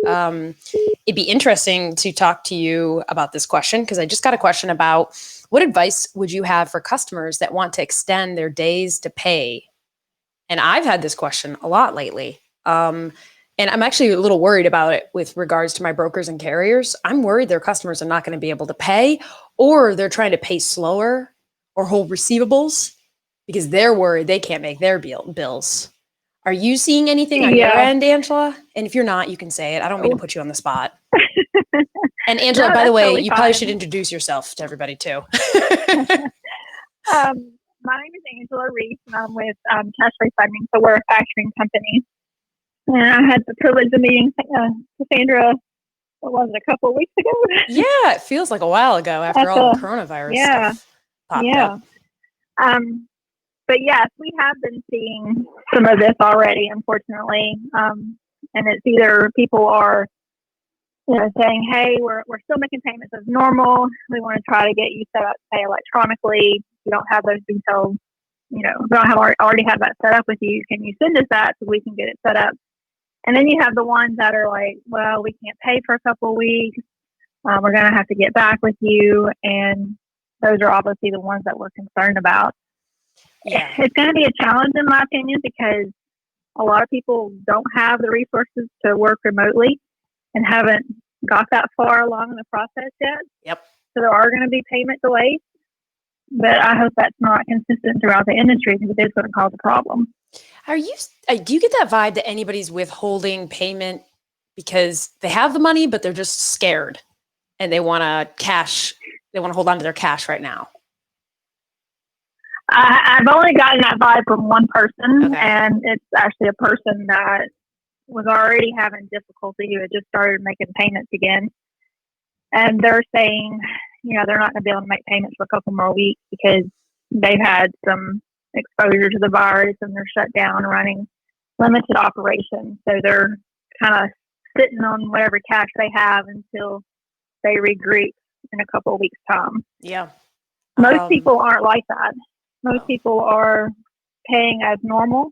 It'd be interesting to talk to you about this question because I just got a question about what advice would you have for customers that want to extend their days to pay? And I've had this question a lot lately. And I'm actually a little worried about it with regards to my brokers and carriers. I'm worried their customers are not going to be able to pay, or they're trying to pay slower or hold receivables because they're worried they can't make their bills. Are you seeing anything on your end, Angela? And if you're not, you can say it. I don't mean to put you on the spot. And Angela, by the way, you probably should introduce yourself to everybody too. My name is Angela Reese, and I'm with Cashflow Funding. So we're a factoring company. And I had the privilege of meeting Cassandra, what was it, a couple of weeks ago? Yeah, it feels like a while ago after all the coronavirus stuff popped up. But yes, we have been seeing some of this already, unfortunately. And it's either people are saying, hey, we're still making payments as normal. We want to try to get you set up to pay electronically. We don't have those details, we don't have already have that set up with you. Can you send us that so we can get it set up? And then you have the ones that are like, well, we can't pay for a couple of weeks. We're going to have to get back with you. And those are obviously the ones that we're concerned about. Yeah. It's going to be a challenge, in my opinion, because a lot of people don't have the resources to work remotely and haven't got that far along in the process yet. Yep. So there are going to be payment delays. But I hope that's not consistent throughout the industry because it is going to cause a problem. Do you get that vibe that anybody's withholding payment because they have the money, but they're just scared and they want to hold on to their cash right now? I've only gotten that vibe from one person, and it's actually a person that was already having difficulty who had just started making payments again. And they're saying, they're not going to be able to make payments for a couple more weeks because they've had some exposure to the virus and they're shut down running limited operations. So they're kind of sitting on whatever cash they have until they regroup in a couple of weeks' time. Yeah. Most people aren't like that. Most people are paying as normal,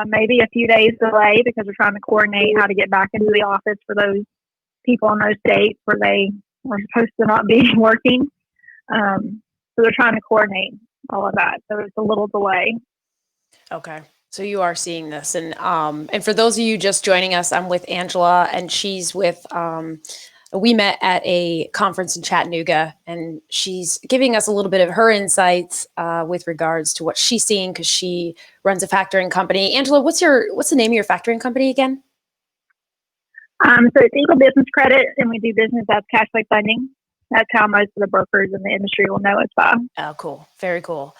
maybe a few days delay because we're trying to coordinate how to get back into the office for those people in those states where they were supposed to not be working. So they're trying to coordinate all of that. So it's a little delay. Okay. So you are seeing this. And for those of you just joining us, I'm with Angela and she's with, we met at a conference in Chattanooga and she's giving us a little bit of her insights with regards to what she's seeing because she runs a factoring company. Angela, what's the name of your factoring company again? So it's Eagle Business Credit, and we do business as Cashflow Funding. That's how most of the brokers in the industry will know us by. Oh, cool. Very cool.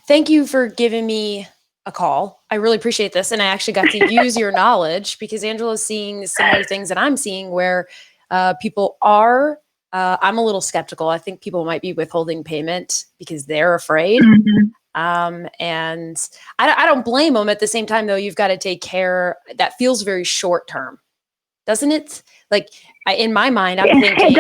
Thank you for giving me a call. I really appreciate this. And I actually got to use your knowledge because Angela's seeing similar things that I'm seeing where people are, I'm a little skeptical. I think people might be withholding payment because they're afraid. Mm-hmm. And I don't blame them. At the same time, though, you've got to take care. That feels very short term. Doesn't it? Like in my mind, I'm thinking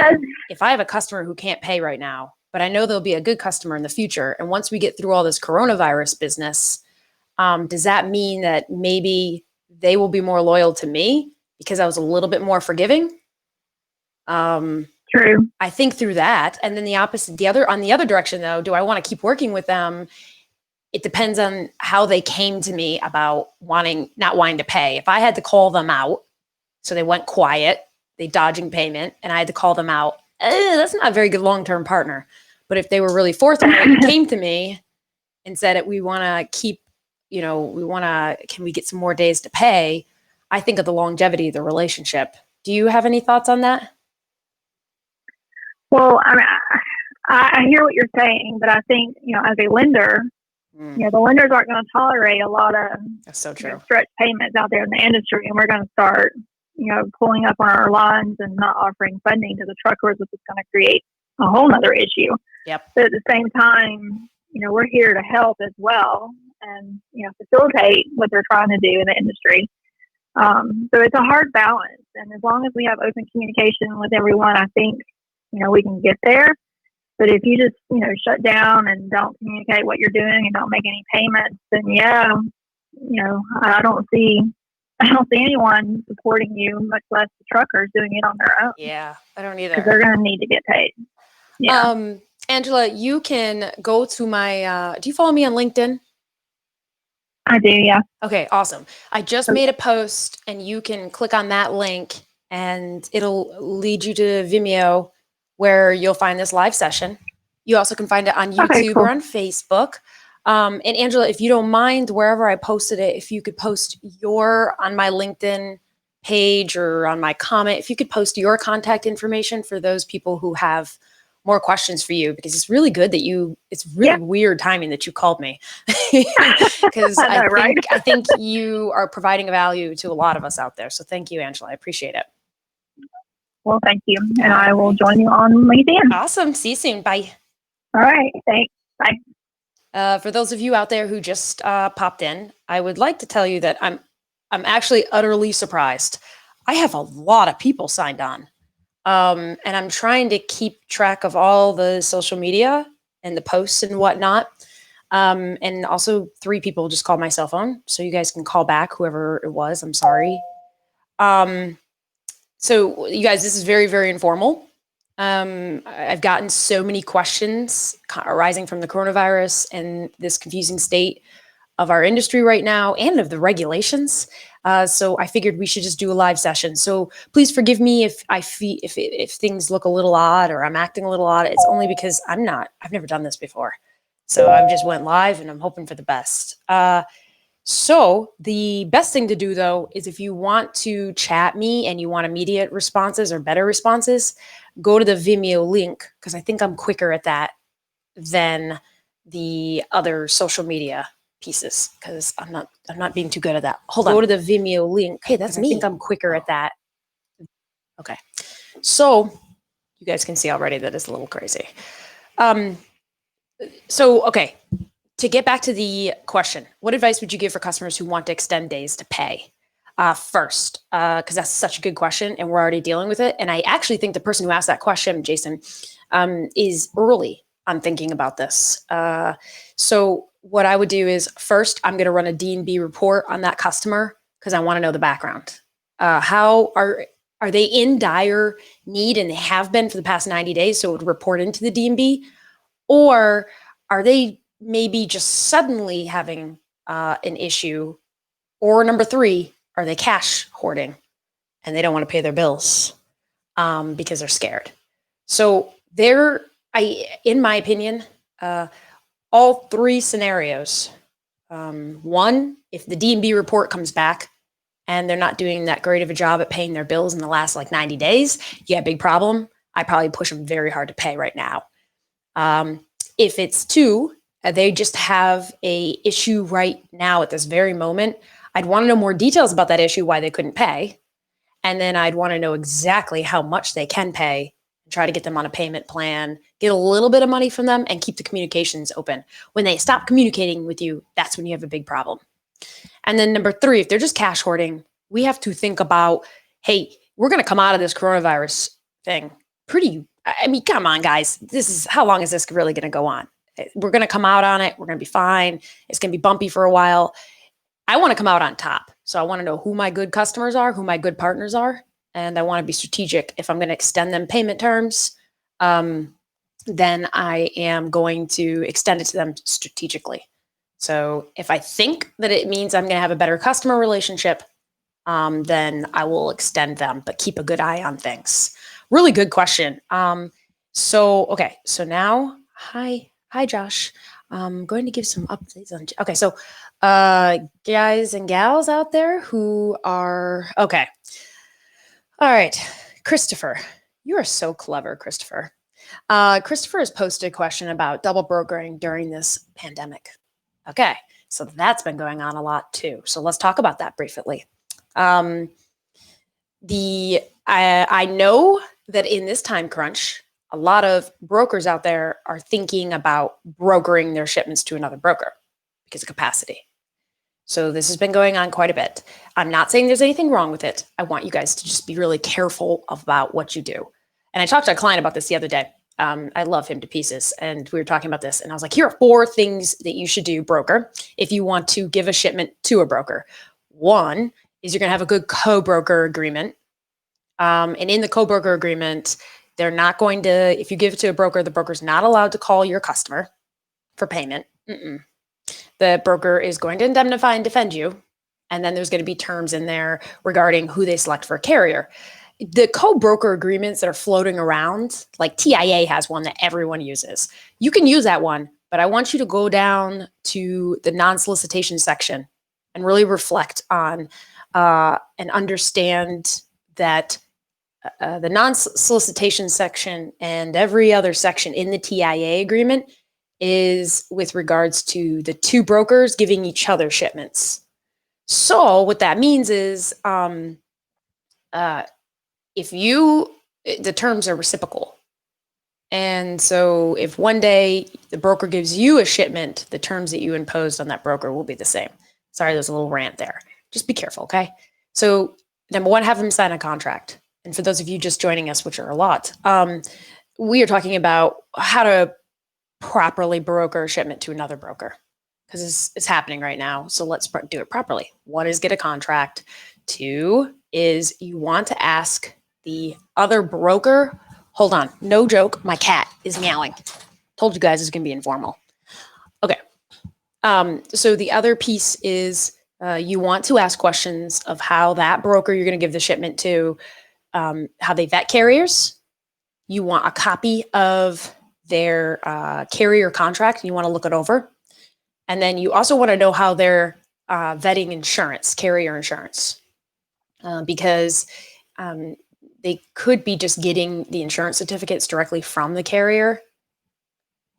if I have a customer who can't pay right now, but I know they'll be a good customer in the future. And once we get through all this coronavirus business, does that mean that maybe they will be more loyal to me because I was a little bit more forgiving? True. I think through that. And then on the other direction, though, do I want to keep working with them? It depends on how they came to me about not wanting to pay. If I had to call them out, so they went quiet, they dodging payment, and I had to call them out. That's not a very good long-term partner. But if they were really forthright and came to me and said, we want to keep, can we get some more days to pay? I think of the longevity of the relationship. Do you have any thoughts on that? Well, I hear what you're saying, but I think, as a lender, the lenders aren't going to tolerate a lot of That's so true. Stretch payments out there in the industry, and we're going to start pulling up on our lines and not offering funding to the truckers, which is going to create a whole nother issue. Yep. But at the same time, we're here to help as well and, facilitate what they're trying to do in the industry. So it's a hard balance. And as long as we have open communication with everyone, I think, we can get there. But if you just, shut down and don't communicate what you're doing and don't make any payments, then I don't see I don't see anyone supporting you, much less the truckers doing it on their own. Yeah, I don't Because either. they're going to need to get paid. Yeah. Angela, you can go to my, do you follow me on LinkedIn? I do, yeah. Okay, awesome. I just made a post and you can click on that link and it'll lead you to Vimeo where you'll find this live session. You also can find it on YouTube or on Facebook. And Angela, if you don't mind, wherever I posted it, if you could post on my LinkedIn page or on my comment, if you could post your contact information for those people who have more questions for you, because it's really good that it's really weird timing that you called me. Because I think you are providing value to a lot of us out there. So thank you, Angela. I appreciate it. Well, thank you. And I will join you on LinkedIn. Awesome. See you soon. Bye. All right. Thanks. Bye. For those of you out there who just popped in, I would like to tell you that I'm actually utterly surprised. I have a lot of people signed on. And I'm trying to keep track of all the social media and the posts and whatnot. And also 3 people just called my cell phone. So you guys can call back, whoever it was. I'm sorry. So you guys, this is very, very informal. I've gotten so many questions arising from the coronavirus and this confusing state of our industry right now and of the regulations. So I figured we should just do a live session. So please forgive me if things look a little odd or I'm acting a little odd. It's only because I've never done this before. So I just went live and I'm hoping for the best. So the best thing to do though, is if you want to chat me and you want immediate responses or better responses, go to the Vimeo link, because I think I'm quicker at that than the other social media pieces, because I'm not being too good at that. Hold on. Go to the Vimeo link. Hey, that's me. I think I'm quicker at that. Okay. So you guys can see already that it's a little crazy. Okay. To get back to the question, what advice would you give for customers who want to extend days to pay? First, because that's such a good question and we're already dealing with it. And I actually think the person who asked that question, Jason, is early on thinking about this. So what I would do is first, I'm going to run a D&B report on that customer because I want to know the background. How are they in dire need and they have been for the past 90 days? So it would report into the D&B, or are they maybe just suddenly having an issue? Or number 3, are they cash hoarding and they don't want to pay their bills because they're scared? So in my opinion, all 3 scenarios. 1, if the D&B report comes back and they're not doing that great of a job at paying their bills in the last 90 days, yeah, big problem. I probably push them very hard to pay right now. If it's 2, they just have a issue right now at this very moment, I'd want to know more details about that issue, why they couldn't pay. And then I'd want to know exactly how much they can pay and try to get them on a payment plan, get a little bit of money from them and keep the communications open. When they stop communicating with you, that's when you have a big problem. And then number 3, if they're just cash hoarding, we have to think about, hey, we're going to come out of this coronavirus thing come on, guys. How long is this really going to go on? We're going to come out on it. We're going to be fine. It's going to be bumpy for a while. I want to come out on top. So I want to know who my good customers are, who my good partners are. And I want to be strategic. If I'm going to extend them payment terms, then I am going to extend it to them strategically. So if I think that it means I'm going to have a better customer relationship, then I will extend them, but keep a good eye on things. Really good question. So now, hi, Josh. I'm going to give some updates on. Okay, so guys and gals out there who are okay. All right, Christopher, you are so clever, Christopher. Christopher has posted a question about double brokering during this pandemic. Okay, so that's been going on a lot too. So let's talk about that briefly. I know that in this time crunch, a lot of brokers out there are thinking about brokering their shipments to another broker because of capacity. So this has been going on quite a bit. I'm not saying there's anything wrong with it. I want you guys to just be really careful about what you do. And I talked to a client about this the other day. I love him to pieces. And we were talking about this. And I was like, here are 4 things that you should do, broker, if you want to give a shipment to a broker. 1 is you're going to have a good co-broker agreement. And in the co-broker agreement, they're not going to, if you give it to a broker, the broker's not allowed to call your customer for payment. The broker is going to indemnify and defend you. And then there's going to be terms in there regarding who they select for a carrier. The co-broker agreements that are floating around, like TIA has one that everyone uses. You can use that one, but I want you to go down to the non-solicitation section and really reflect on and understand that the non-solicitation section and every other section in the TIA agreement is with regards to the two brokers giving each other shipments. So what that means is the terms are reciprocal. And so if one day the broker gives you a shipment, the terms that you imposed on that broker will be the same. Sorry, there's a little rant there. Just be careful, okay? So number one, have them sign a contract. And for those of you just joining us, which are a lot, we are talking about how to properly broker a shipment to another broker, because it's happening right now. So let's do it properly. One is get a contract. Two is you want to ask the other broker. Hold on, no joke. My cat is meowing. Told you guys it's going to be informal. Okay. So the other piece is you want to ask questions of how that broker you're going to give the shipment to, how they vet carriers. You want a copy of their carrier contract. You want to look it over. And then you also want to know how they're vetting insurance, carrier insurance, because they could be just getting the insurance certificates directly from the carrier.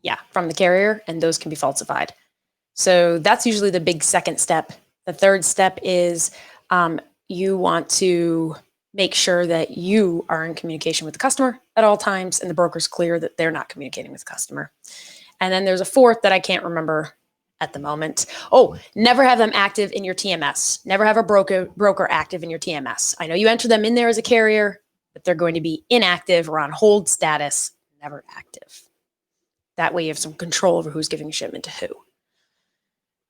Yeah, from the carrier, and those can be falsified. So that's usually the big second step. The third step is you want to make sure that you are in communication with the customer at all times and the broker's clear that they're not communicating with the customer. And then there's a fourth that I can't remember at the moment. Oh, never have them active in your TMS. Never have a broker active in your TMS. I know you enter them in there as a carrier, but they're going to be inactive or on hold status, never active. That way you have some control over who's giving a shipment to who.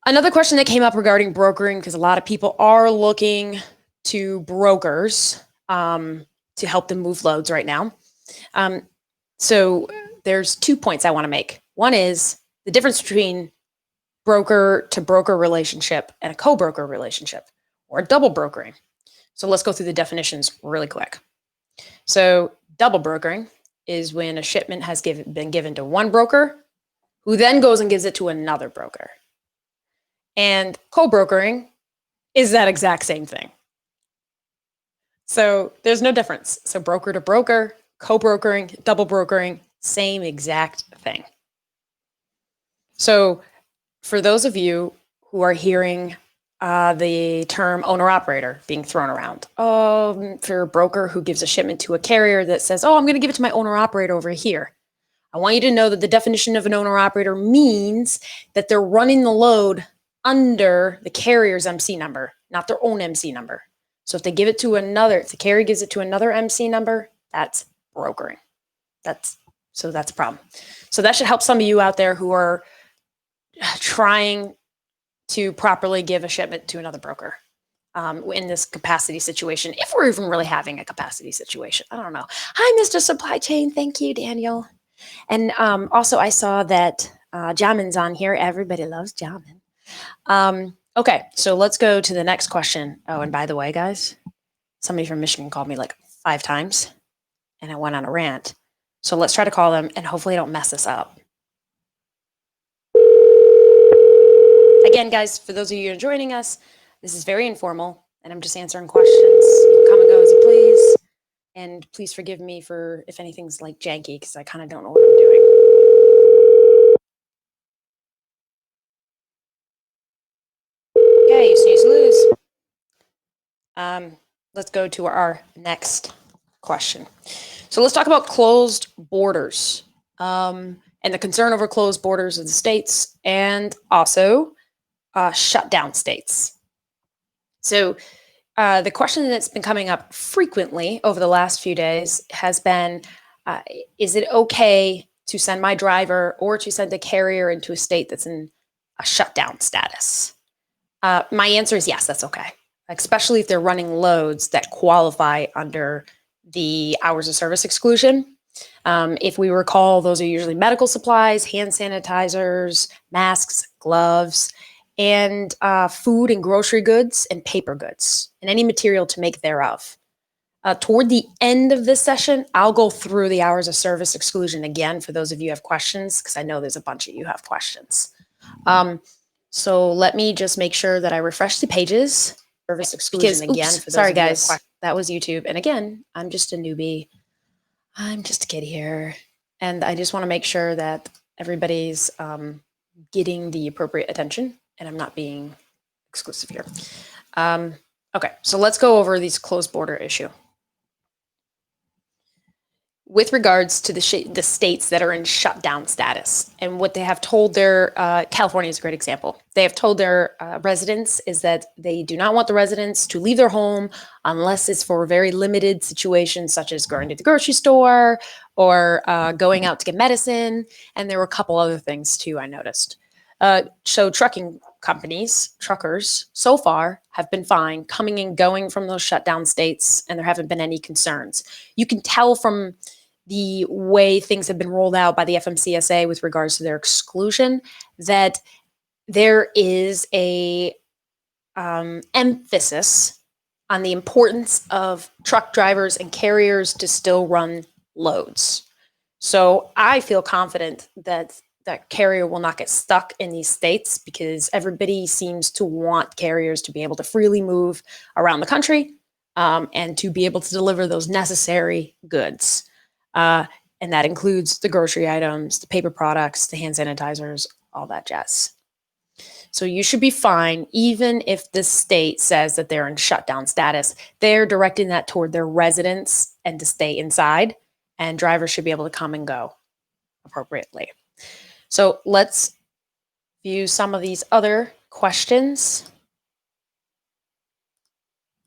Another question that came up regarding brokering, because a lot of people are looking to brokers to help them move loads right now. So there's 2 points I want to make. One is the difference between broker to broker relationship and a co-broker relationship, or double brokering. So let's go through the definitions really quick. So double brokering is when a shipment has been given to one broker who then goes and gives it to another broker. And co-brokering is that exact same thing. So there's no difference. So broker to broker, co-brokering, double brokering, same exact thing. So for those of you who are hearing the term owner-operator being thrown around, for a broker who gives a shipment to a carrier that says, I'm going to give it to my owner-operator over here. I want you to know that the definition of an owner-operator means that they're running the load under the carrier's MC number, not their own MC number. So if they give it to another, if the carrier gives it to another MC number, that's brokering. That's a problem. So that should help some of you out there who are trying to properly give a shipment to another broker in this capacity situation, if we're even really having a capacity situation. I don't know. Hi, Mr. Supply Chain. Thank you, Daniel. And also I saw that Jamin's on here. Everybody loves Jamin. Okay, so let's go to the next question. Oh, and by the way, guys, somebody from Michigan called me like 5 times and I went on a rant. So let's try to call them and hopefully I don't mess this up. Again, guys, for those of you who are joining us, this is very informal and I'm just answering questions. You can come and go as you please. And please forgive me for if anything's like janky because I kind of don't know what I'm doing. Okay, you snooze, lose. Let's go to our next question. So let's talk about closed borders and the concern over closed borders of the states and also shutdown states. So the question that's been coming up frequently over the last few days has been, is it okay to send my driver or to send a carrier into a state that's in a shutdown status? My answer is yes, that's okay. especially if they're running loads that qualify under the hours of service exclusion. If we recall, those are usually medical supplies, hand sanitizers, masks, gloves, and food and grocery goods and paper goods, and any material to make thereof. Toward the end of this session, I'll go through the hours of service exclusion again for those of you who have questions, because I know there's a bunch of you who have questions. So let me just make sure that I refresh the pages. Service exclusion again for those sorry of you who have guys, questions. That was YouTube. And again, I'm just a newbie. I'm just a kid here. And I just want to make sure that everybody's getting the appropriate attention and I'm not being exclusive here. Okay, so let's go over these closed border issue. With regards to the states that are in shutdown status and what they have told their, California is a great example. They have told their residents is that they do not want the residents to leave their home unless it's for very limited situations, such as going to the grocery store or going out to get medicine. And there were a couple other things too, I noticed. So trucking companies, truckers, so far have been fine coming and going from those shutdown states, and there haven't been any concerns. You can tell from the way things have been rolled out by the FMCSA with regards to their exclusion that there is a emphasis on the importance of truck drivers and carriers to still run loads. So I feel confident that that carrier will not get stuck in these states because everybody seems to want carriers to be able to freely move around the country and to be able to deliver those necessary goods. And that includes the grocery items, the paper products, the hand sanitizers, all that jazz. So you should be fine, even if the state says that they're in shutdown status. They're directing that toward their residents and to stay inside, and drivers should be able to come and go appropriately. So let's view some of these other questions.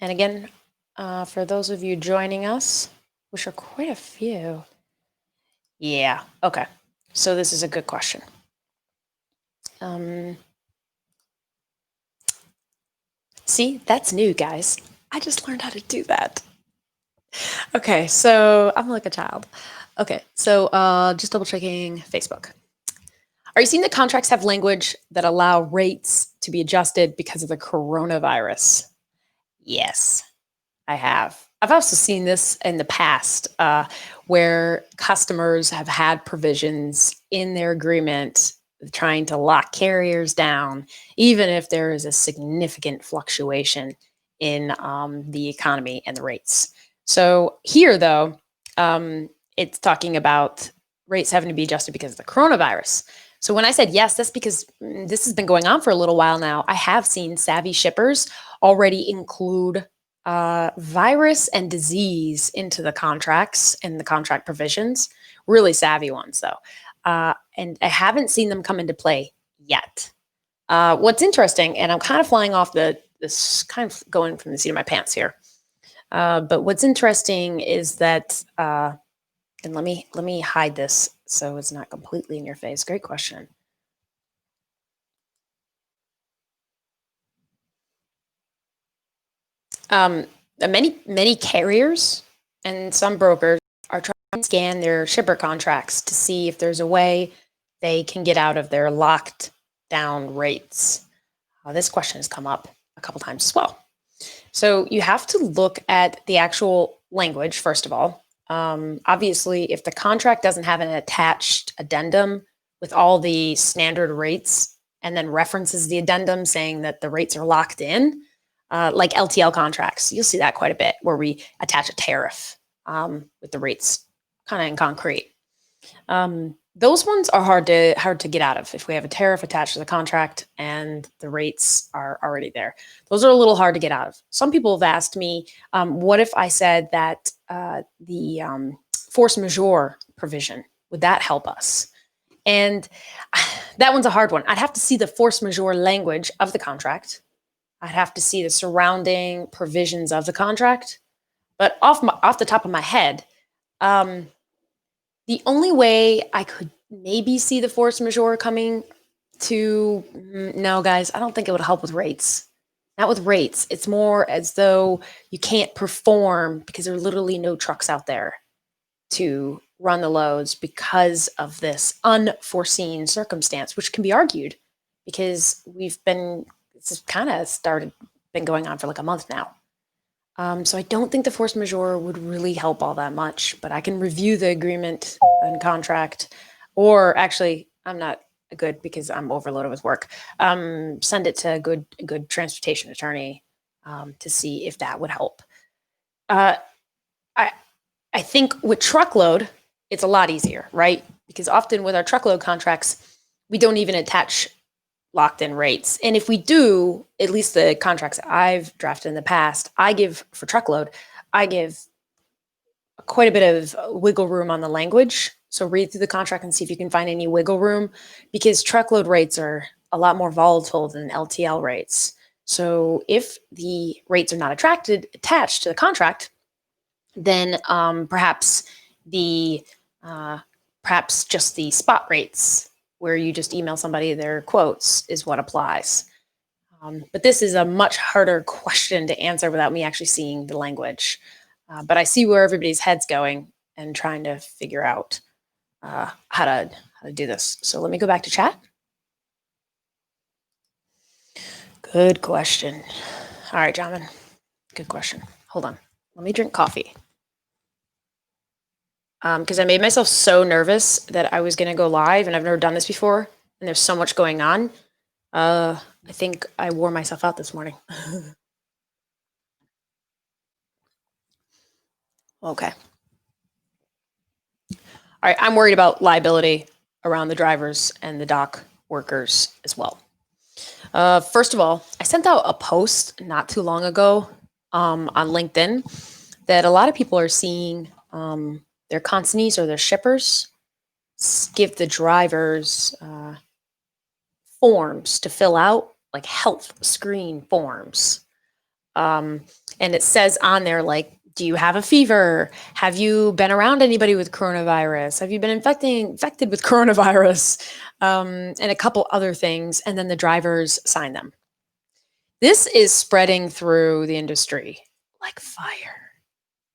And again, for those of you joining us, which are quite a few. Yeah, okay. So this is a good question. See, that's new, guys. I just learned how to do that. Okay, so I'm like a child. Okay, so just double checking Facebook. Are you seeing the contracts have language that allow rates to be adjusted because of the coronavirus? Yes, I have. I've also seen this in the past where customers have had provisions in their agreement trying to lock carriers down, even if there is a significant fluctuation in the economy and the rates. So here, though, it's talking about rates having to be adjusted because of the coronavirus. So when I said yes, that's because this has been going on for a little while now. I have seen savvy shippers already include virus and disease into the contracts and the contract provisions. Really savvy ones, though. And I haven't seen them come into play yet. What's interesting, and I'm kind of flying off this kind of going from the seat of my pants here. But what's interesting is that, and let me hide this so it's not completely in your face. Great question. Many carriers and some brokers are trying to scan their shipper contracts to see if there's a way they can get out of their locked down rates. This question has come up a couple times as well. So you have to look at the actual language, first of all. Obviously, if the contract doesn't have an attached addendum with all the standard rates and then references the addendum saying that the rates are locked in, like LTL contracts, you'll see that quite a bit where we attach a tariff with the rates kind of in concrete. Those ones are hard to get out of if we have a tariff attached to the contract and the rates are already there. Those are a little hard to get out of. Some people have asked me, what if I said that the force majeure provision, would that help us? And that one's a hard one. I'd have to see the force majeure language of the contract. I'd have to see the surrounding provisions of the contract. But off the top of my head, the only way I could maybe see the force majeure coming to, no, guys, I don't think it would help with rates. not with rates. It's more as though you can't perform because there are literally no trucks out there to run the loads because of this unforeseen circumstance, which can be argued because this kind of been going on for like a month now. So I don't think the force majeure would really help all that much, but I can review the agreement and contract, or actually, I'm not good because I'm overloaded with work. Send it to a good transportation attorney to see if that would help. I I think with truckload, it's a lot easier, right? Because often with our truckload contracts, we don't even attach locked in rates. And if we do, at least the contracts I've drafted in the past, I give for truckload, I give quite a bit of wiggle room on the language. So read through the contract and see if you can find any wiggle room, because truckload rates are a lot more volatile than LTL rates. So if the rates are not attached to the contract, then perhaps just the spot rates where you just email somebody their quotes is what applies. But this is a much harder question to answer without me actually seeing the language. But I see where everybody's head's going and trying to figure out how to do this. So let me go back to chat. Good question. All right, gentlemen. Good question. Hold on. Let me drink coffee. Because I made myself so nervous that I was going to go live, and I've never done this before, and there's so much going on. I think I wore myself out this morning. Okay. All right, I'm worried about liability around the drivers and the dock workers as well. First of all, I sent out a post not too long ago on LinkedIn that a lot of people are seeing their consignees or their shippers give the drivers forms to fill out, like health screen forms. And it says on there, like, do you have a fever? Have you been around anybody with coronavirus? Have you been infected with coronavirus? And a couple other things. And then the drivers sign them. This is spreading through the industry like fire.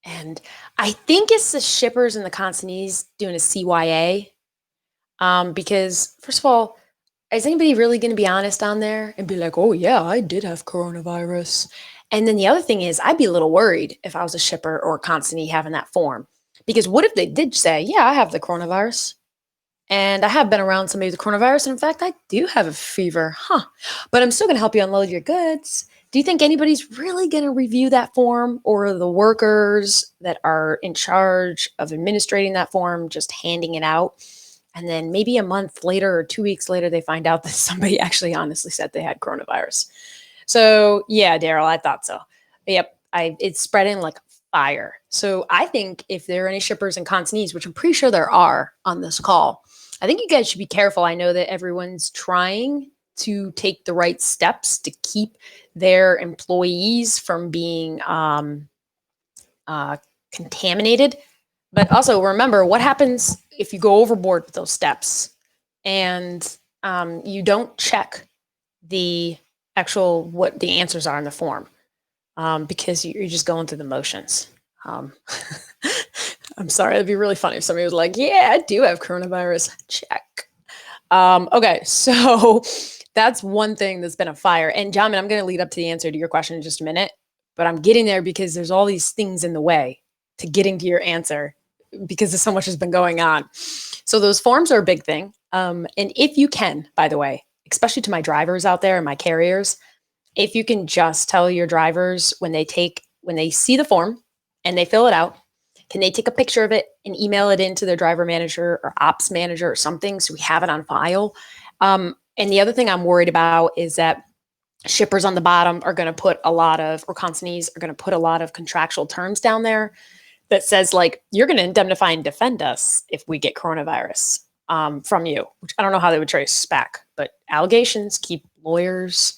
And I think it's the shippers and the consignees doing a CYA. Because first of all, is anybody really going to be honest on there and be like, oh yeah, I did have coronavirus? And then the other thing is, I'd be a little worried if I was a shipper or a consignee having that form, because what if they did say, yeah, I have the coronavirus and I have been around somebody with coronavirus. And in fact, I do have a fever, but I'm still going to help you unload your goods. Do you think anybody's really going to review that form, or the workers that are in charge of administrating that form just handing it out? And then maybe a month later or 2 weeks later, they find out that somebody actually honestly said they had coronavirus. So yeah, Daryl, I thought so. Yep, it's spreading like fire. So I think if there are any shippers and consignees, which I'm pretty sure there are on this call, I think you guys should be careful. I know that everyone's trying to take the right steps to keep their employees from being contaminated. But also remember, what happens if you go overboard with those steps and you don't check what the answers are in the form, because you're just going through the motions. I'm sorry, it'd be really funny if somebody was like, yeah, I do have coronavirus, check. Okay, so that's one thing that's been a fire. And John, I'm going to lead up to the answer to your question in just a minute, but I'm getting there because there's all these things in the way to getting to your answer, because there's so much has been going on. So those forms are a big thing. And if you can, by the way, especially to my drivers out there and my carriers, if you can just tell your drivers when they see the form and they fill it out, can they take a picture of it and email it into their driver manager or ops manager or something, so we have it on file? And the other thing I'm worried about is that shippers on the bottom are going to put or consignees are going to put a lot of contractual terms down there that says, like, you're going to indemnify and defend us if we get coronavirus from you, which I don't know how they would trace back, but allegations keep lawyers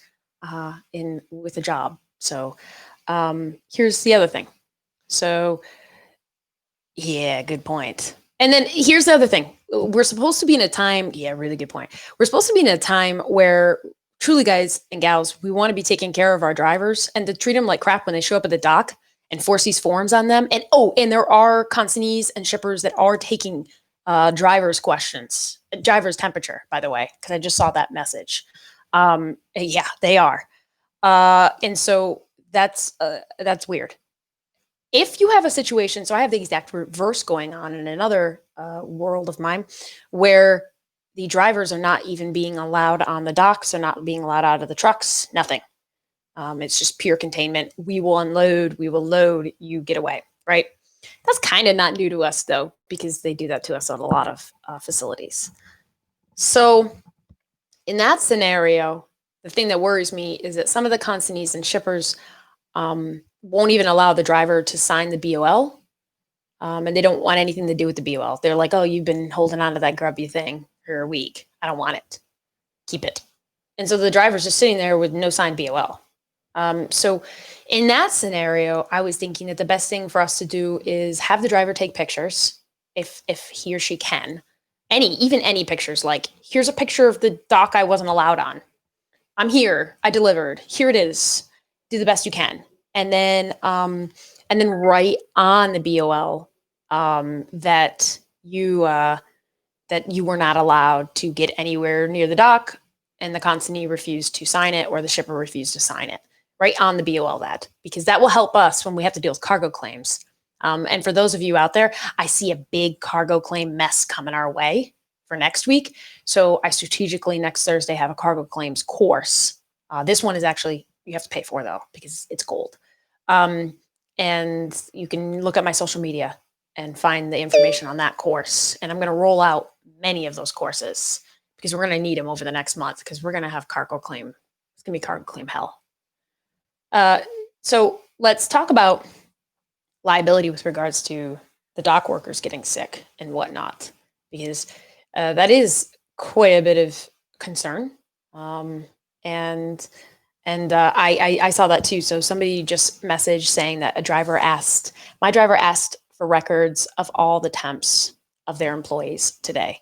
with a job. So here's the other thing. So yeah, good point. And then here's the other thing. We're supposed to be in a time, really good point. We're supposed to be in a time where truly, guys and gals, we want to be taking care of our drivers, and to treat them like crap when they show up at the dock and force these forms on them. And and there are consignees and shippers that are taking drivers' questions, driver's temperature, by the way, because I just saw that message. Yeah, they are. And so that's weird. If you have a situation, so I have the exact reverse going on in another world of mine, where the drivers are not even being allowed on the docks, they're not being allowed out of the trucks, nothing. It's just pure containment. We will unload, we will load, you get away, right? That's kind of not new to us, though, because they do that to us at a lot of facilities. So in that scenario, the thing that worries me is that some of the consignees and shippers won't even allow the driver to sign the BOL, and they don't want anything to do with the BOL. They're like, oh, you've been holding on to that grubby thing for a week. I don't want it. Keep it. And so the driver's just sitting there with no signed BOL. So in that scenario, I was thinking that the best thing for us to do is have the driver take pictures if he or she can. Even any pictures, like here's a picture of the dock I wasn't allowed on. I'm here. I delivered. Here it is. Do the best you can. And then write on the BOL that you were not allowed to get anywhere near the dock, and the consignee refused to sign it, or the shipper refused to sign it. Right on the BOL because that will help us when we have to deal with cargo claims. And for those of you out there, I see a big cargo claim mess coming our way for next week. So I strategically next Thursday have a cargo claims course. This one is actually, you have to pay for though, because it's gold. And you can look at my social media and find the information on that course. And I'm going to roll out many of those courses because we're going to need them over the next month, because we're going to have cargo claim. It's going to be cargo claim hell. So let's talk about liability with regards to the dock workers getting sick and whatnot, because that is quite a bit of concern. And I saw that too. So somebody just messaged saying that my driver asked for records of all the temps of their employees today.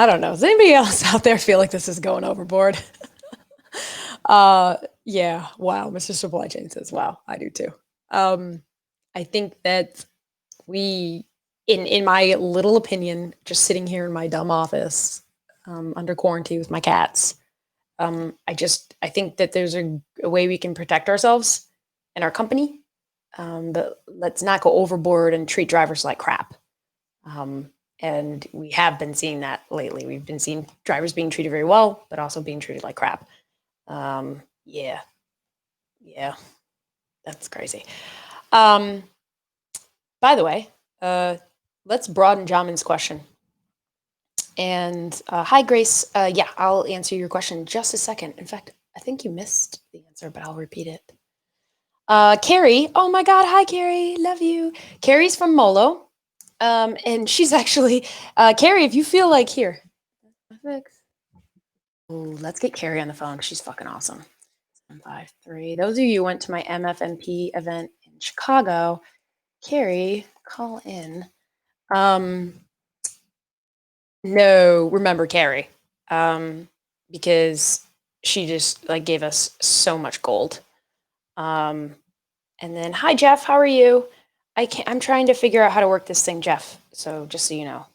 I don't know. Does anybody else out there feel like this is going overboard? Yeah. Wow. Mr. Supply Chain says, wow, I do too. I think that in my little opinion, just sitting here in my dumb office, under quarantine with my cats, I think that there's a way we can protect ourselves and our company, but let's not go overboard and treat drivers like crap. And we have been seeing that lately. We've been seeing drivers being treated very well, but also being treated like crap. Yeah, that's crazy. By the way, let's broaden Jamin's question. And hi, Grace. Yeah, I'll answer your question in just a second. In fact, I think you missed the answer, but I'll repeat it. Carrie, oh my God, hi, Carrie. Love you. Carrie's from Molo. And she's actually, Carrie, if you feel like here. Ooh, let's get Carrie on the phone. She's fucking awesome. 753. Those of you who went to my MFMP event in Chicago, Carrie, call in. No, remember Carrie, because she just gave us so much gold. And then, hi, Jeff, how are you? I'm trying to figure out how to work this thing, Jeff. So just so you know,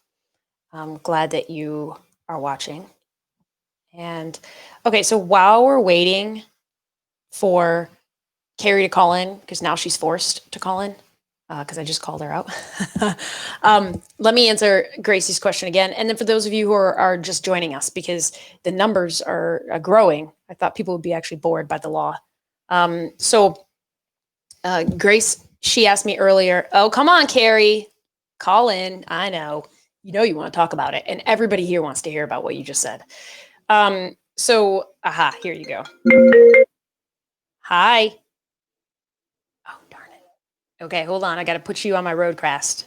I'm glad that you are watching. And okay, so while we're waiting for Carrie to call in, because now she's forced to call in, because I just called her out. Let me answer Gracie's question again. And then for those of you who are just joining us, because the numbers are growing, I thought people would be actually bored by the law. So Grace, she asked me earlier, oh, come on, Carrie, call in. I know you want to talk about it. And everybody here wants to hear about what you just said. So, here you go. Hi. Oh, darn it. Okay, hold on. I got to put you on my roadcast.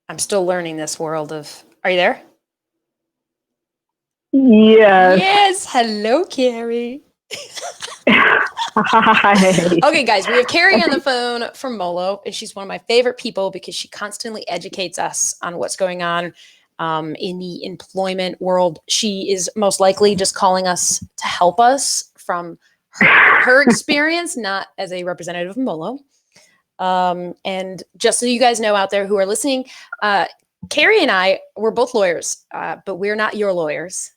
I'm still learning this world of, are you there? Yes. Yes. Hello, Carrie. Hi. Okay, guys, we have Carrie on the phone from Molo, and she's one of my favorite people because she constantly educates us on what's going on in the employment world. She is most likely just calling us to help us from her experience, not as a representative of MOLO. And just so you guys know out there who are listening, Carrie and I, we're both lawyers, but we're not your lawyers.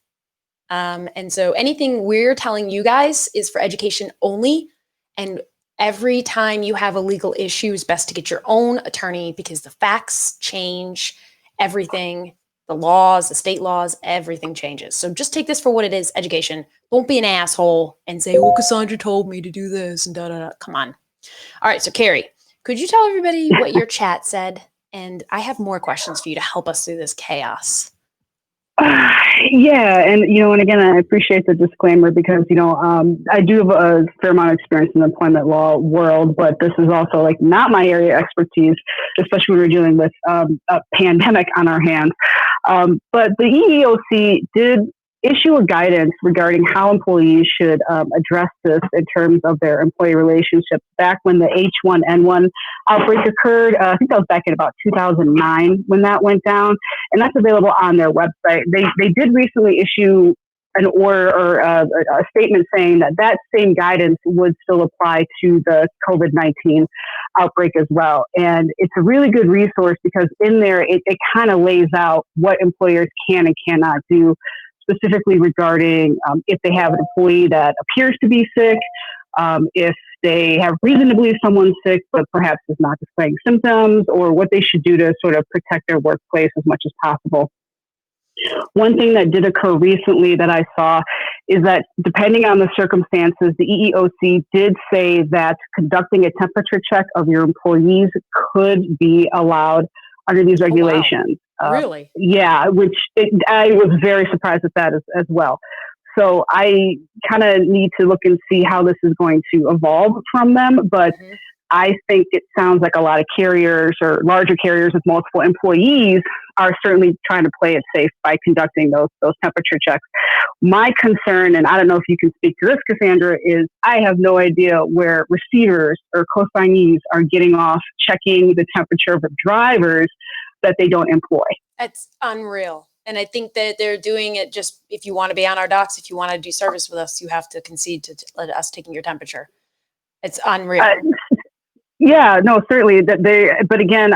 And so anything we're telling you guys is for education only. And every time you have a legal issue, it's best to get your own attorney because the facts change everything. The laws, the state laws, everything changes. So just take this for what it is, education. Don't be an asshole and say, well, Cassandra told me to do this and da-da-da. Come on. All right. So Carrie, could you tell everybody what your chat said? And I have more questions for you to help us through this chaos. Yeah. And, and again, I appreciate the disclaimer because, I do have a fair amount of experience in the employment law world, but this is also like not my area of expertise, especially when we're dealing with a pandemic on our hands. But the EEOC did issue a guidance regarding how employees should address this in terms of their employee relationships back when the H1N1 outbreak occurred. I think that was back in about 2009 when that went down, and that's available on their website. They did recently issue an order or a statement saying that same guidance would still apply to the COVID-19 outbreak as well. And it's a really good resource because in there, it kind of lays out what employers can and cannot do, specifically regarding if they have an employee that appears to be sick, if they have reason to believe someone's sick, but perhaps is not displaying symptoms, or what they should do to sort of protect their workplace as much as possible. One thing that did occur recently that I saw is that depending on the circumstances, the EEOC did say that conducting a temperature check of your employees could be allowed under these regulations. Oh, wow. Really? Yeah, I was very surprised at that as well. So I kind of need to look and see how this is going to evolve from them. But I think it sounds like a lot of carriers or larger carriers with multiple employees are certainly trying to play it safe by conducting those temperature checks. My concern, and I don't know if you can speak to this, Cassandra, is I have no idea where receivers or co-signees are getting off checking the temperature of drivers that they don't employ. That's unreal. And I think that they're doing it just if you want to be on our docs, if you want to do service with us, you have to concede to let us taking your temperature. It's unreal. Yeah, no, certainly. But again,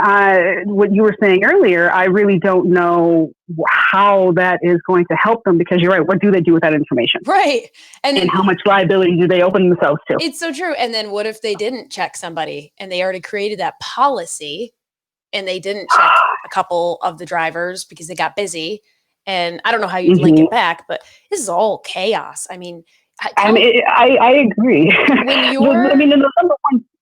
what you were saying earlier, I really don't know how that is going to help them because you're right. What do they do with that information? Right. And how much liability do they open themselves to? It's so true. And then what if they didn't check somebody and they already created that policy and they didn't check a couple of the drivers because they got busy? And I don't know how you'd link it back, but this is all chaos. I mean, I agree.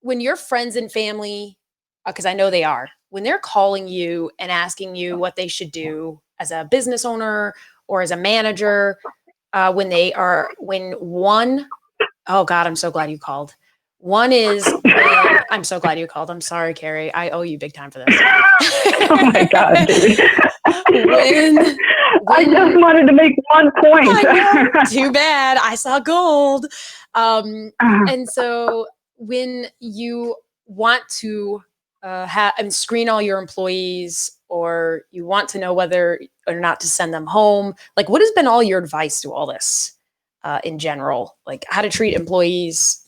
When your friends and family, because I know they are, when they're calling you and asking you what they should do as a business owner or as a manager, oh God, I'm so glad you called. One is, I'm so glad you called. I'm sorry, Carrie. I owe you big time for this. Oh my God, dude. I just wanted to make one point. Too bad. I saw gold. And so when you want to screen all your employees, or you want to know whether or not to send them home, like what has been all your advice to all this in general? Like how to treat employees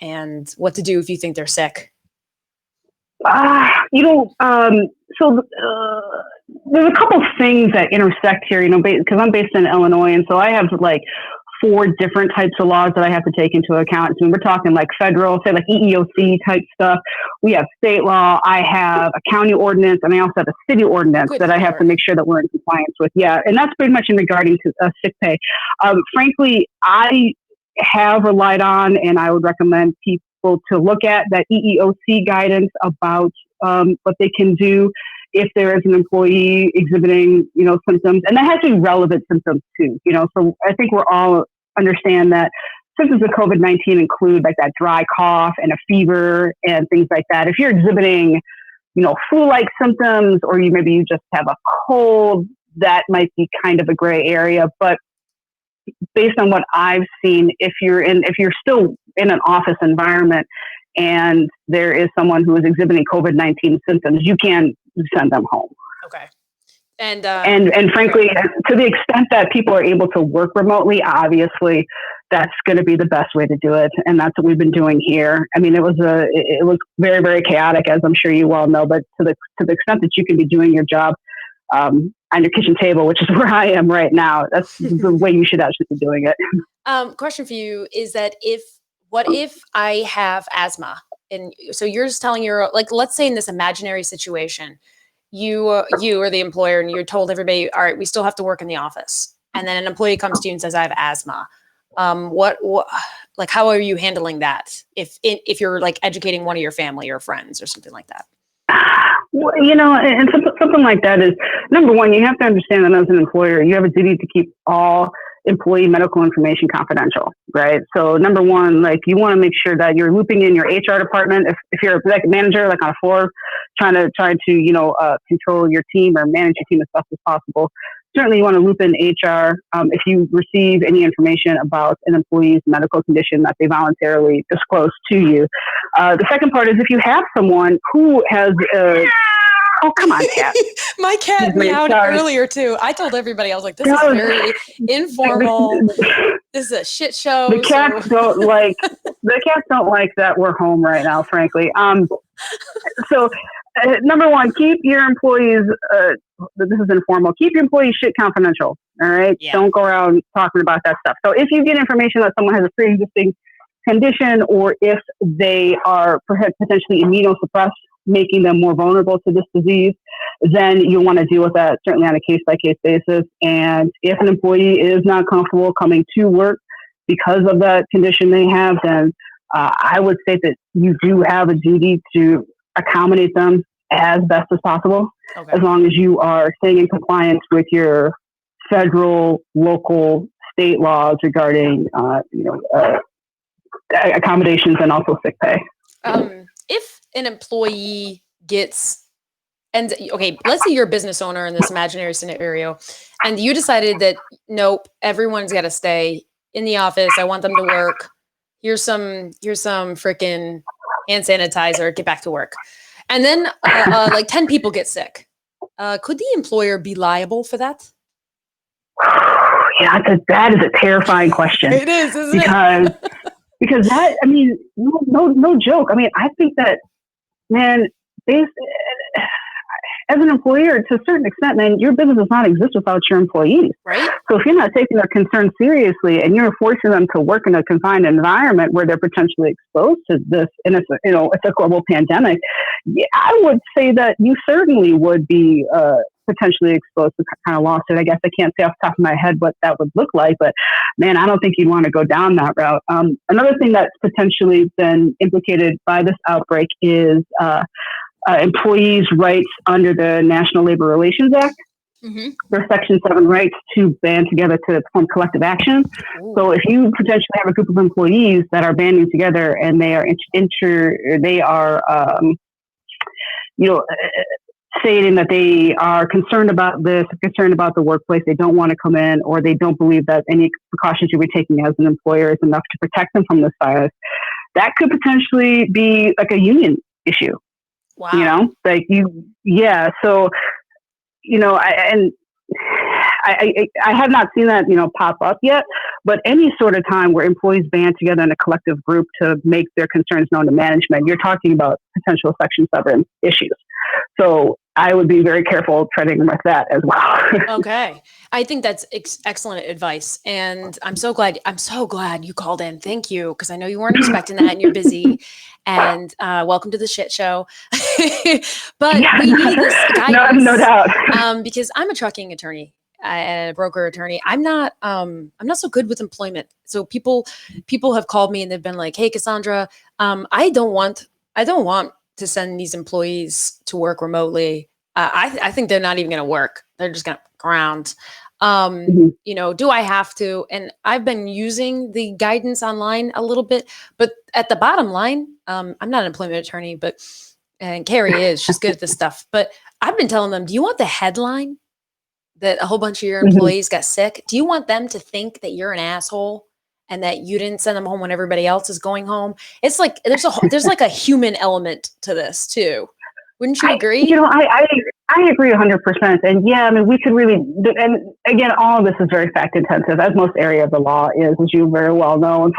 and what to do if you think they're sick? So there's a couple things that intersect here, because I'm based in Illinois, and so I have like 4 different types of laws that I have to take into account. So we're talking like federal, say like EEOC type stuff. We have state law. I have a county ordinance, and I also have a city ordinance that I have to make sure that we're in compliance with. Yeah, and that's pretty much in regarding to sick pay. Frankly, I have relied on, and I would recommend people to look at that EEOC guidance about what they can do if there is an employee exhibiting, symptoms, and that has to be relevant symptoms too. So I think we're all understand that symptoms of COVID-19 include like that dry cough and a fever and things like that. If you're exhibiting, flu-like symptoms, or maybe you just have a cold, that might be kind of a gray area. But based on what I've seen, if you're still in an office environment and there is someone who is exhibiting COVID-19 symptoms, you can send them home. Okay. And frankly, to the extent that people are able to work remotely, obviously that's going to be the best way to do it. And that's what we've been doing here. I mean, it was very, very chaotic, as I'm sure you all know, but to the extent that you can be doing your job on your kitchen table, which is where I am right now, that's the way you should actually be doing it. Question for you is that what if I have asthma? And so you're just telling like, let's say in this imaginary situation, you are the employer and you're told everybody, all right, we still have to work in the office. And then an employee comes to you and says, I have asthma. What, like, how are you handling that? If you're like educating one of your family or friends or something like that? Well, and something like that is, number one, you have to understand that as an employer, you have a duty to keep all employee medical information confidential, right? So number one, like, you want to make sure that you're looping in your HR department. If you're like a manager, like on a floor, trying to control your team or manage your team as best as possible. Certainly you want to loop in HR if you receive any information about an employee's medical condition that they voluntarily disclose to you. The second part is if you have someone who has oh, come on, cat. My cat meowed earlier too. I told everybody, I was like, this is very informal. This is a shit show. The cats don't like that we're home right now, frankly. So number one, keep your employees, this is informal, keep your employees shit confidential. All right. Yeah. Don't go around talking about that stuff. So if you get information that someone has a pre-existing condition, or if they are potentially immunosuppressed, making them more vulnerable to this disease, then you'll want to deal with that certainly on a case-by-case basis. And if an employee is not comfortable coming to work because of that condition they have, then I would say that you do have a duty to accommodate them as best as possible, as long as you are staying in compliance with your federal, local, state laws regarding accommodations and also sick pay. If an employee let's say you're a business owner in this imaginary scenario, and you decided that, nope, everyone's got to stay in the office. I want them to work. Here's some freaking hand sanitizer, get back to work. And then like 10 people get sick. Could the employer be liable for that? Yeah, that is a terrifying question. It is, isn't it? Because that, I mean, no joke. I mean, I think that, man, as an employer, to a certain extent, man, your business does not exist without your employees. Right. So if you're not taking their concerns seriously and you're forcing them to work in a confined environment where they're potentially exposed to this, and it's a global pandemic, yeah, I would say that you certainly would be potentially exposed to kind of lawsuit. I guess I can't say off the top of my head what that would look like, but man, I don't think you'd want to go down that route. Another thing that's potentially been implicated by this outbreak is employees' rights under the National Labor Relations Act. Mm-hmm. Their Section 7 rights to band together to form collective action. Ooh. So if you potentially have a group of employees that are banding together and they are stating that they are concerned about this, concerned about the workplace, they don't want to come in, or they don't believe that any precautions you'll be taking as an employer is enough to protect them from this virus, that could potentially be like a union issue. Wow. So, I have not seen that, pop up yet, but any sort of time where employees band together in a collective group to make their concerns known to management, you're talking about potential Section 7 issues. So I would be very careful treading with that as well. Okay. I think that's excellent advice. And I'm so glad you called in. Thank you. Because I know you weren't expecting that and you're busy. And welcome to the shit show. But we need this guidance. No doubt. Because I'm a trucking attorney and a broker attorney. I'm not so good with employment. So people have called me and they've been like, hey, Cassandra, I don't want to send these employees to work remotely. I think they're not even going to work. They're just going to ground. Do I have to? And I've been using the guidance online a little bit, but at the bottom line, I'm not an employment attorney, and Carrie is, she's good at this stuff, but I've been telling them, do you want the headline that a whole bunch of your employees got sick? Do you want them to think that you're an asshole and that you didn't send them home when everybody else is going home? It's like there's like a human element to this too. Wouldn't you agree? I agree 100%. And yeah, I mean, we could really, and again, all of this is very fact intensive, as most area of the law is, as you very well know.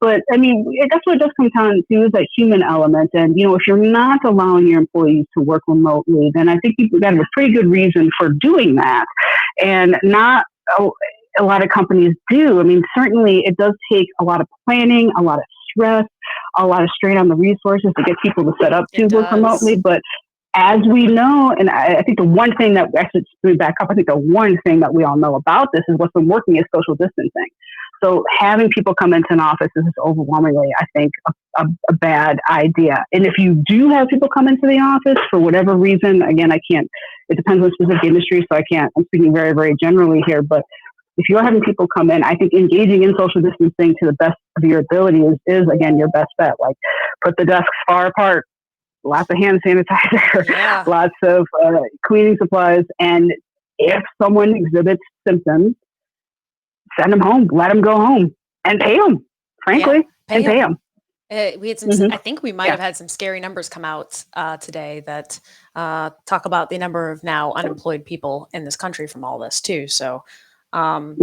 But I mean, that's what it does come down to, is that human element. And, if you're not allowing your employees to work remotely, then I think you've got a pretty good reason for doing that. And not a lot of companies do. I mean, certainly it does take a lot of planning, a lot of stress, a lot of strain on the resources to get people to set up to work remotely. But as we know, and I think the one thing that actually back up, I think the one thing that we all know about this is what's been working is social distancing. So having people come into an office is overwhelmingly, I think, a bad idea. And if you do have people come into the office for whatever reason, again, it depends on specific industry, so I'm speaking very, very generally here, but if you're having people come in, I think engaging in social distancing to the best of your ability is again, your best bet. Like, put the desks far apart, lots of hand sanitizer, lots of cleaning supplies. And if someone exhibits symptoms, send them home, let them go home, and pay them, frankly, pay them. We had some, I think we might have had some scary numbers come out today that talk about the number of now unemployed people in this country from all this too. So, and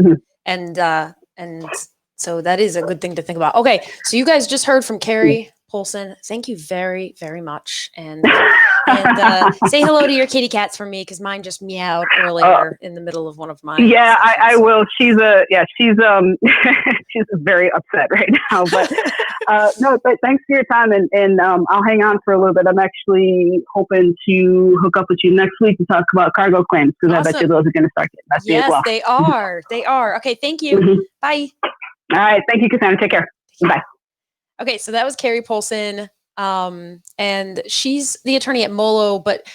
so that is a good thing to think about. Okay. So you guys just heard from Carrie Polson. Thank you very, very much. And say hello to your kitty cats for me, because mine just meowed earlier in the middle of one of mine. Yeah, I will. She's she's very upset right now. But no, but thanks for your time, and I'll hang on for a little bit. I'm actually hoping to hook up with you next week to talk about cargo claims, because I bet you those are going to start getting messy as well. Yes, they are. They are. Okay, thank you. Bye. All right, thank you, Cassandra. Take care. Bye. Okay, so that was Carrie Polson. And she's the attorney at Molo, but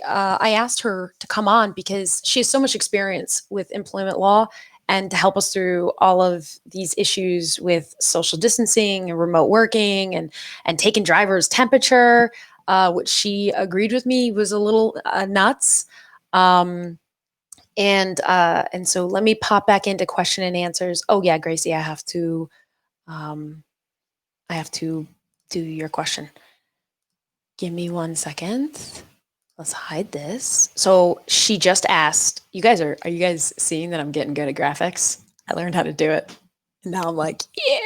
I asked her to come on because she has so much experience with employment law and to help us through all of these issues with social distancing and remote working and taking drivers' temperature, which she agreed with me was a little nuts. And so let me pop back into question and answers. Oh yeah, Gracie, I have to do your question. Give me 1 second. Let's hide this. So she just asked, are you guys seeing that I'm getting good at graphics? I learned how to do it. And now I'm like, yeah.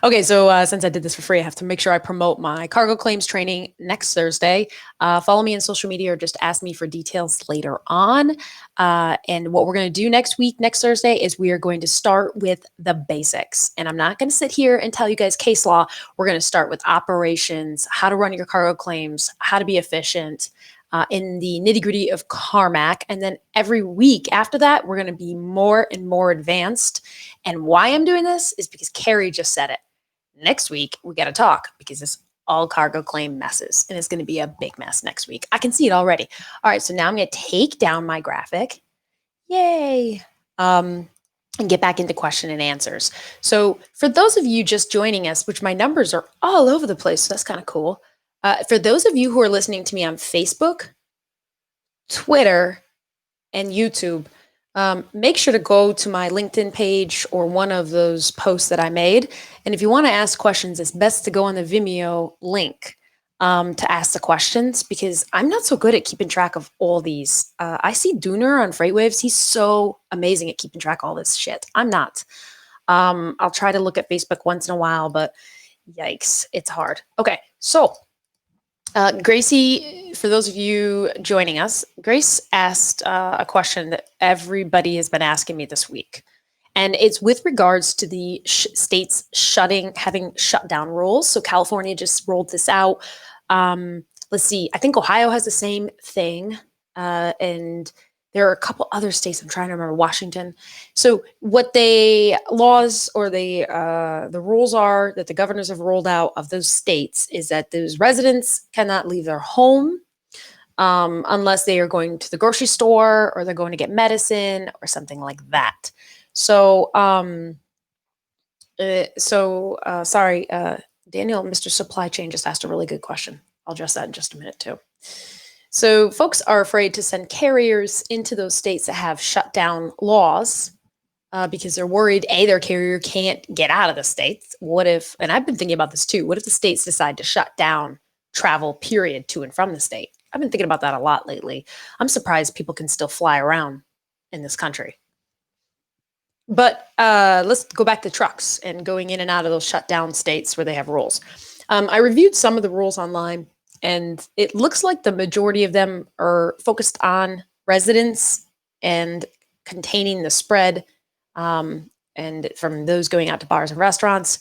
Okay, so since I did this for free, I have to make sure I promote my cargo claims training next Thursday. Follow me on social media or just ask me for details later on. And what we're going to do next Thursday, is we are going to start with the basics. And I'm not going to sit here and tell you guys case law. We're going to start with operations, how to run your cargo claims, how to be efficient, in the nitty-gritty of Carmack. And then every week after that, we're going to be more and more advanced. And why I'm doing this is because Carrie just said it. Next week, we got to talk, because it's all cargo claim messes. And it's going to be a big mess next week. I can see it already. All right, so now I'm going to take down my graphic. Yay. And get back into question and answers. So for those of you just joining us, which my numbers are all over the place, so that's kind of cool. For those of you who are listening to me on Facebook, Twitter, and YouTube, make sure to go to my LinkedIn page or one of those posts that I made. And if you want to ask questions, it's best to go on the Vimeo link to ask the questions, because I'm not so good at keeping track of all these. I see Dooner on FreightWaves. He's so amazing at keeping track of all this shit. I'm not. I'll try to look at Facebook once in a while, but yikes, it's hard. Okay, so Gracie, for those of you joining us, Grace asked a question that everybody has been asking me this week. And it's with regards to the states having shutdown rules. So California just rolled this out. Let's see, I think Ohio has the same thing. And there are a couple other states, I'm trying to remember, Washington. So what the laws or the rules are that the governors have rolled out of those states is that those residents cannot leave their home unless they are going to the grocery store or they're going to get medicine or something like that. So, sorry, Daniel, Mr. Supply Chain just asked a really good question. I'll address that in just a minute too. So folks are afraid to send carriers into those states that have shutdown laws because they're worried, their carrier can't get out of the states. What if, and I've been thinking about this too, what if the states decide to shut down travel, period, to and from the state? I've been thinking about that a lot lately. I'm surprised people can still fly around in this country. But let's go back to trucks and going in and out of those shutdown states where they have rules. I reviewed some of the rules online, and it looks like the majority of them are focused on residents and containing the spread, and from those going out to bars and restaurants.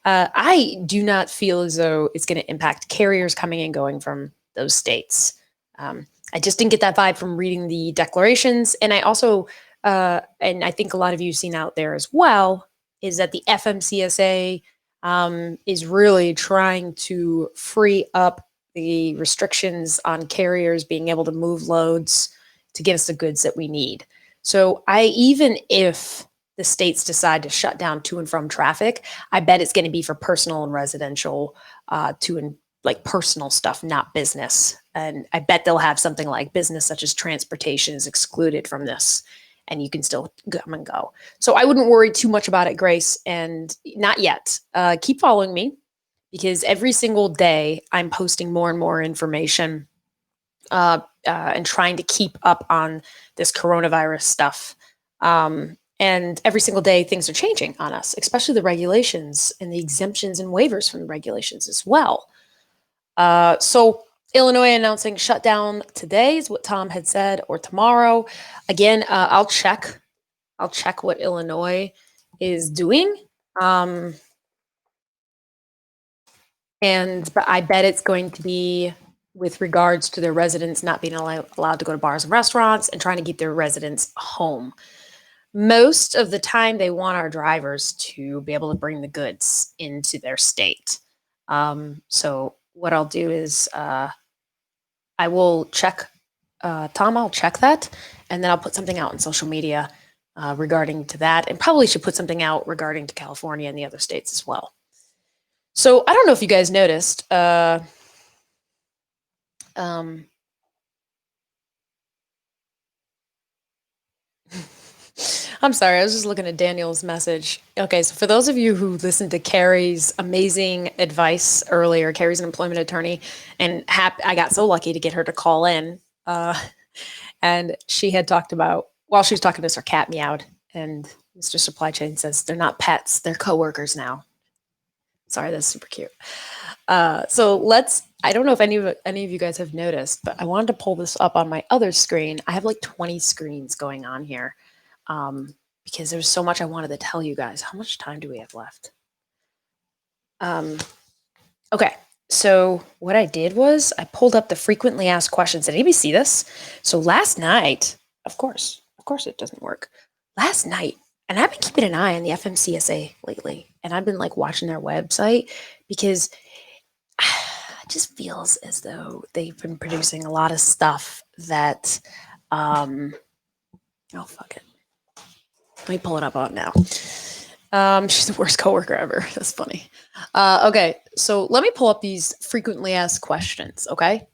I do not feel as though it's going to impact carriers coming and going from those states. I just didn't get that vibe from reading the declarations. And I also, and I think a lot of you have seen out there as well, is that the FMCSA is really trying to free up the restrictions on carriers being able to move loads to get us the goods that we need. So even if the states decide to shut down to and from traffic, I bet it's going to be for personal and residential to and like personal stuff, not business. And I bet they'll have something like business such as transportation is excluded from this, and you can still come and go. So I wouldn't worry too much about it, Grace, and not yet. Keep following me, because every single day I'm posting more and more information and trying to keep up on this coronavirus stuff. And every single day things are changing on us, especially the regulations and the exemptions and waivers from the regulations as well. So Illinois announcing shutdown today is what Tom had said, or tomorrow. Again, I'll check what Illinois is doing. But I bet it's going to be with regards to their residents not being allowed to go to bars and restaurants and trying to keep their residents home. Most of the time, they want our drivers to be able to bring the goods into their state. So what I'll do is I will check, Tom, I'll check that, and then I'll put something out on social media regarding to that, and probably should put something out regarding to California and the other states as well. So I don't know if you guys noticed, I'm sorry, I was just looking at Daniel's message. Okay, so for those of you who listened to Carrie's amazing advice earlier, Carrie's an employment attorney, and I got so lucky to get her to call in. And she had talked about, while she was talking to us, her cat meowed, and Mr. Supply Chain says they're not pets, they're coworkers now. Sorry, that's super cute. So I don't know if any of you guys have noticed, but I wanted to pull this up on my other screen. I have like 20 screens going on here. Because there's so much I wanted to tell you guys. How much time do we have left? Okay, so what I did was I pulled up the frequently asked questions. Did anybody see this? So last night, of course it doesn't work. Last night, and I've been keeping an eye on the FMCSA lately, and I've been like watching their website because it just feels as though they've been producing a lot of stuff that, oh, fuck it. Let me pull it up out now. She's the worst coworker ever. That's funny. Okay, so let me pull up these frequently asked questions, okay?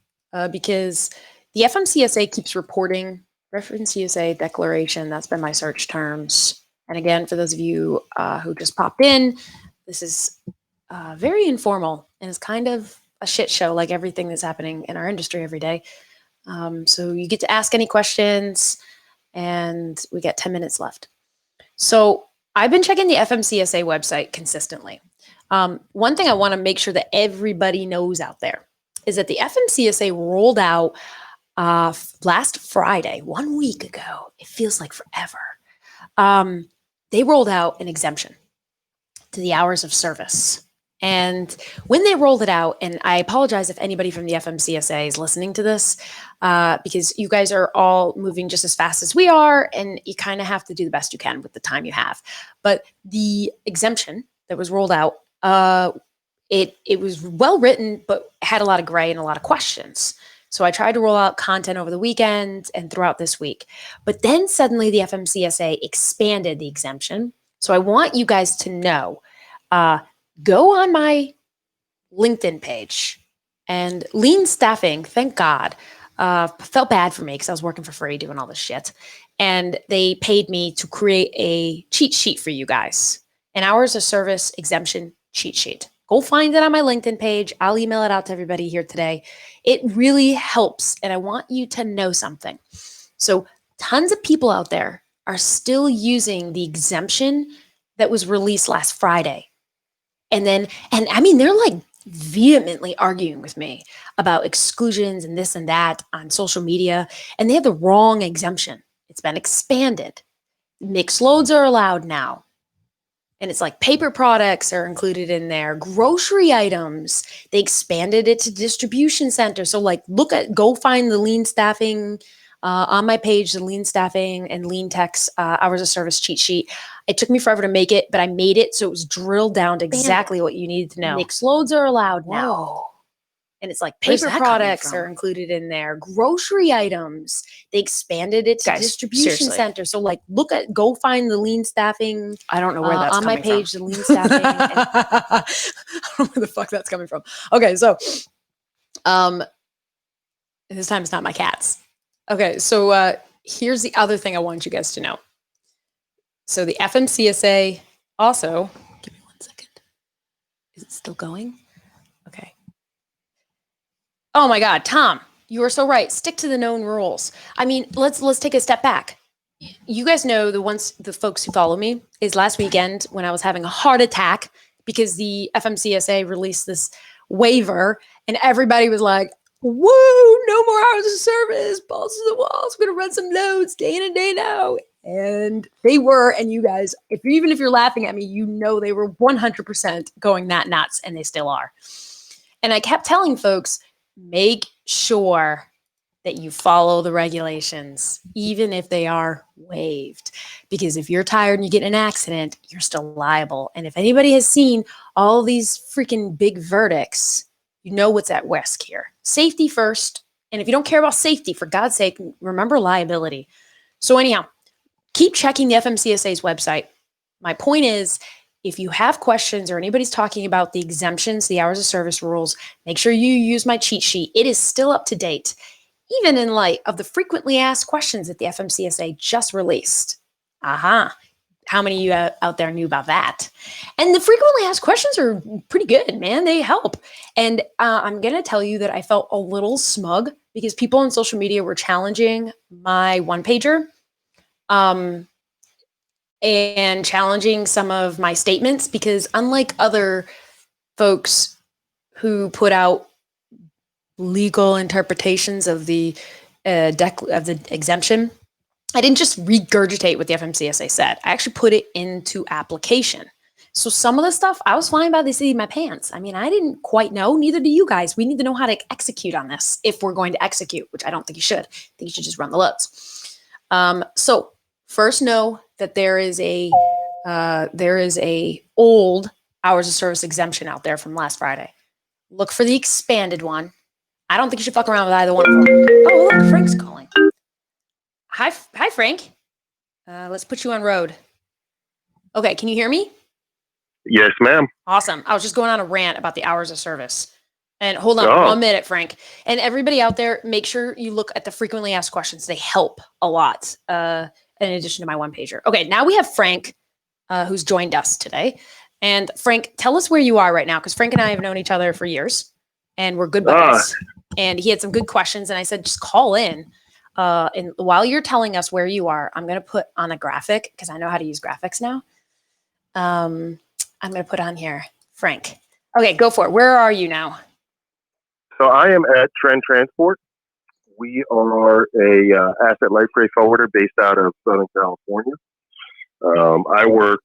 Because the FMCSA keeps reporting, FMCSA declaration, that's been my search terms. And again, for those of you who just popped in, this is very informal and it's kind of a shit show like everything that's happening in our industry every day. So you get to ask any questions, and we got 10 minutes left. So I've been checking the FMCSA website consistently. One thing I want to make sure that everybody knows out there is that the FMCSA rolled out last Friday, 1 week ago. It feels like forever. They rolled out an exemption to the hours of service. And when they rolled it out, and I apologize if anybody from the FMCSA is listening to this, because you guys are all moving just as fast as we are, and you kind of have to do the best you can with the time you have. But the exemption that was rolled out, it was well written, but had a lot of gray and a lot of questions. So I tried to roll out content over the weekend and throughout this week. But then suddenly the FMCSA expanded the exemption. So I want you guys to know, go on my LinkedIn page, and Lean Staffing, thank God, felt bad for me because I was working for free doing all this shit. And they paid me to create a cheat sheet for you guys, an hours of service exemption cheat sheet. Go find it on my LinkedIn page. I'll email it out to everybody here today. It really helps. And I want you to know something. So tons of people out there are still using the exemption that was released last Friday. And I mean, they're like vehemently arguing with me about exclusions and this and that on social media. And they have the wrong exemption. It's been expanded. Mixed loads are allowed now. And it's like paper products are included in there, grocery items. They expanded it to distribution centers. So like, go find the lean staffing on my page, the lean staffing and lean techs hours of service cheat sheet. It took me forever to make it, but I made it. So it was drilled down to exactly what you needed to know. Mixed loads are allowed now. And it's like paper products are included in there, grocery items. They expanded it to distribution centers. So like, go find the lean staffing. I don't know where that's on my page, the lean staffing. I don't know where the fuck that's coming from. Okay, so this time it's not my cats. Okay, so here's the other thing I want you guys to know. So the FMCSA also, give me 1 second. Is it still going? Okay. Oh my God, Tom, you are so right. Stick to the known rules. I mean, let's take a step back. You guys know the folks who follow me is last weekend when I was having a heart attack because the FMCSA released this waiver and everybody was like, woo, no more hours of service, balls to the walls, we're gonna run some loads day in and day out. And they were, and you guys, even if you're laughing at me, you know they were 100% going that nuts, and they still are. And I kept telling folks, make sure that you follow the regulations, even if they are waived. Because if you're tired and you get in an accident, you're still liable. And if anybody has seen all these freaking big verdicts, you know what's at risk here. Safety first. And if you don't care about safety, for God's sake, remember liability. So anyhow, keep checking the FMCSA's website. My point is, if you have questions or anybody's talking about the exemptions, the hours of service rules, make sure you use my cheat sheet. It is still up to date, even in light of the frequently asked questions that the FMCSA just released. How many of you out there knew about that? And the frequently asked questions are pretty good, man. They help. And I'm going to tell you that I felt a little smug because people on social media were challenging my one-pager and challenging some of my statements because unlike other folks who put out legal interpretations of the exemption, I didn't just regurgitate what the FMCSA said. I actually put it into application. So some of the stuff I was flying by the seat of my pants. I mean, I didn't quite know, neither do you guys. We need to know how to execute on this if we're going to execute, which I don't think you should. I think you should just run the loads. So first know that there is a old hours of service exemption out there from last Friday. Look for the expanded one. I don't think you should fuck around with either one of them. Oh, look, Frank's calling. Hi, Frank. Let's put you on road. Okay, can you hear me? Yes, ma'am. Awesome. I was just going on a rant about the hours of service. And hold on 1 minute, Frank. And everybody out there, make sure you look at the frequently asked questions. They help a lot, in addition to my one-pager. Okay, now we have Frank, who's joined us today. And Frank, tell us where you are right now, because Frank and I have known each other for years, and we're good buddies. And he had some good questions, and I said, just call in. And while you're telling us where you are, I'm going to put on a graphic, because I know how to use graphics now. I'm going to put on here, Frank. Okay, go for it. Where are you now? So I am at Trend Transport. We are a asset light freight forwarder based out of Southern California. I work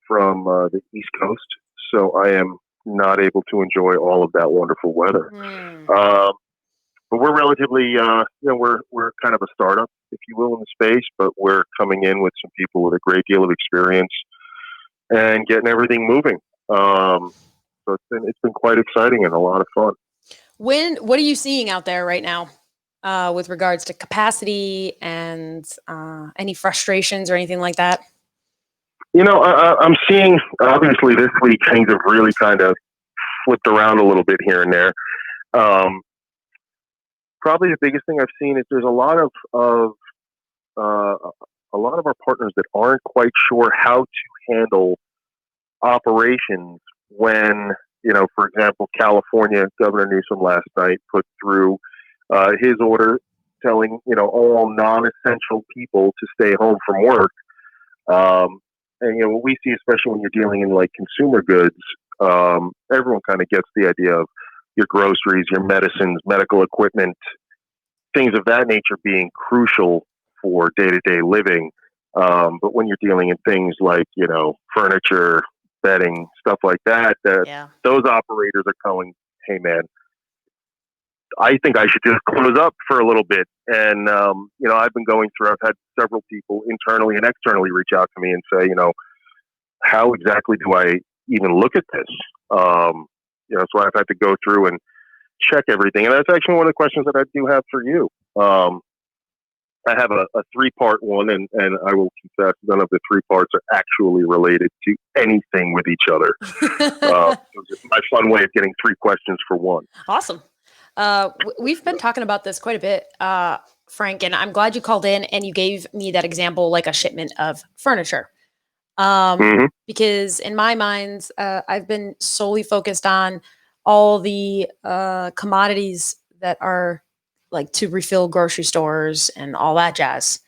from the East Coast, so I am not able to enjoy all of that wonderful weather. But we're relatively, we're kind of a startup, if you will, in the space, but we're coming in with some people with a great deal of experience and getting everything moving. So it's been quite exciting and a lot of fun. What are you seeing out there right now with regards to capacity and any frustrations or anything like that? I'm seeing, obviously this week things have really kind of flipped around a little bit here and there. Probably the biggest thing I've seen is there's a lot of our partners that aren't quite sure how to handle operations when for example, California, Governor Newsom last night put through his order telling, all non-essential people to stay home from work. And what we see, especially when you're dealing in like consumer goods, everyone kind of gets the idea of your groceries, your medicines, medical equipment, things of that nature being crucial for day-to-day living. But when you're dealing in things like, furniture, bedding, stuff like that, those operators are going, hey, man, I think I should just close up for a little bit. And, I've been going through, I've had several people internally and externally reach out to me and say, how exactly do I even look at this? So I've had to go through and check everything. And that's actually one of the questions that I do have for you. I have a three-part one, and I will confess none of the three parts are actually related to anything with each other. It's my fun way of getting three questions for one. Awesome. We've been talking about this quite a bit, Frank, and I'm glad you called in and you gave me that example, like a shipment of furniture. Because in my mind, I've been solely focused on all the commodities that are like to refill grocery stores and all that jazz.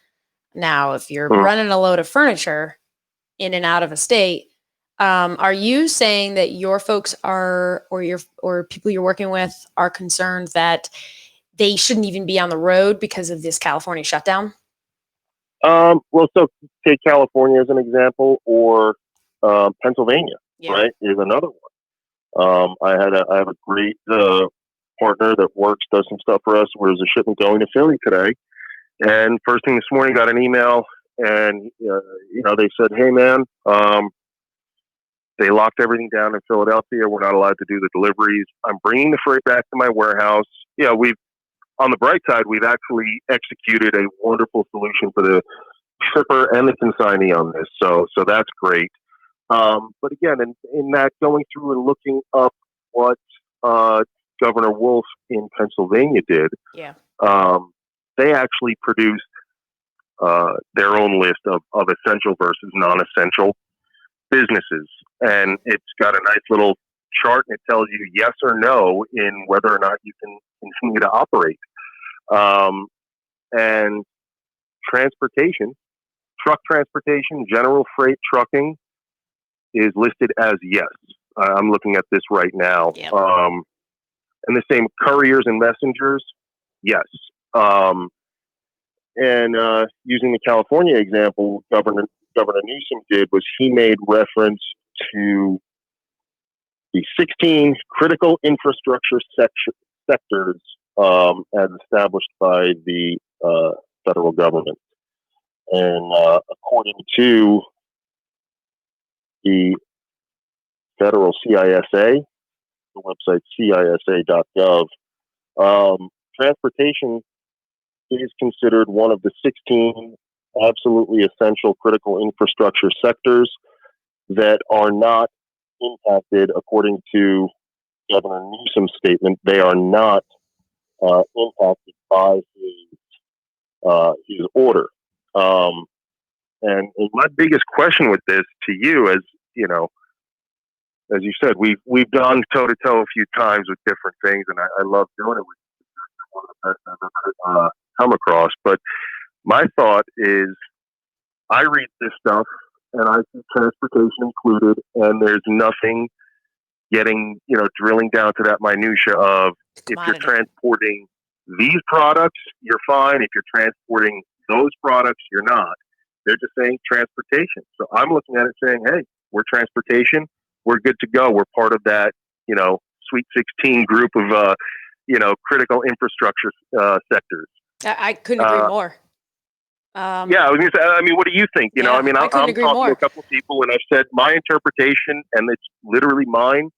Now, if you're running a load of furniture in and out of a state, are you saying that your folks are, or people you're working with are concerned that they shouldn't even be on the road because of this California shutdown? So take California as an example, or Pennsylvania, right, is another one. I have a great partner that does some stuff for us. There's a shipment going to Philly today, and first thing this morning, got an email, and they said, "Hey, man, they locked everything down in Philadelphia. We're not allowed to do the deliveries. I'm bringing the freight back to my warehouse." On the bright side, we've actually executed a wonderful solution for the shipper and the consignee on this. So that's great. But again, in that going through and looking up what Governor Wolf in Pennsylvania did, they actually produced their own list of essential versus non-essential businesses. And it's got a nice little chart, and it tells you yes or no in whether or not you can continue to operate. And transportation, truck transportation, general freight trucking is listed as yes. I'm looking at this right now. Yep. And the same couriers and messengers, yes. And using the California example, Governor Newsom did was he made reference to the 16 critical infrastructure sectors as established by the federal government. And according to the federal CISA, the website cisa.gov, transportation is considered one of the 16 absolutely essential critical infrastructure sectors that are not impacted, according to Governor Newsom's statement. They are not impacted by his order. And my biggest question with this to you, as you said, we've gone toe to toe a few times with different things, and I love doing it with one of the best I've ever come across. But my thought is, I read this stuff and I see transportation included, and there's nothing drilling down to that minutia of if you're transporting these products, you're fine. If you're transporting those products, you're not. They're just saying transportation. So I'm looking at it saying, hey, we're transportation. We're good to go. We're part of that, Sweet 16 group of, critical infrastructure sectors. I couldn't agree more. I was going to say, what do you think? I'm talking to a couple of people, and I've said my interpretation, and it's literally mine,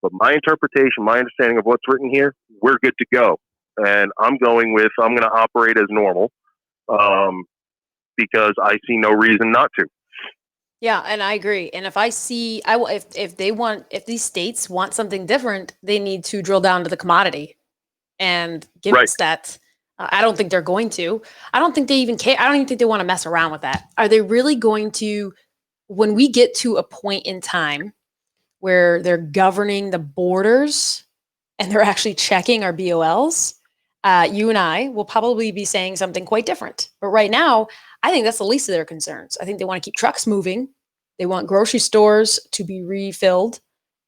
but my interpretation, my understanding of what's written here, we're good to go. And I'm going to operate as normal because I see no reason not to. Yeah, and I agree. And if I see, if these states want something different, they need to drill down to the commodity and give us that. I don't think they're going to. I don't think they even care. I don't even think they want to mess around with that. Are they really going to, when we get to a point in time where they're governing the borders and they're actually checking our BOLs, you and I will probably be saying something quite different. But right now, I think that's the least of their concerns. I think they want to keep trucks moving. They want grocery stores to be refilled.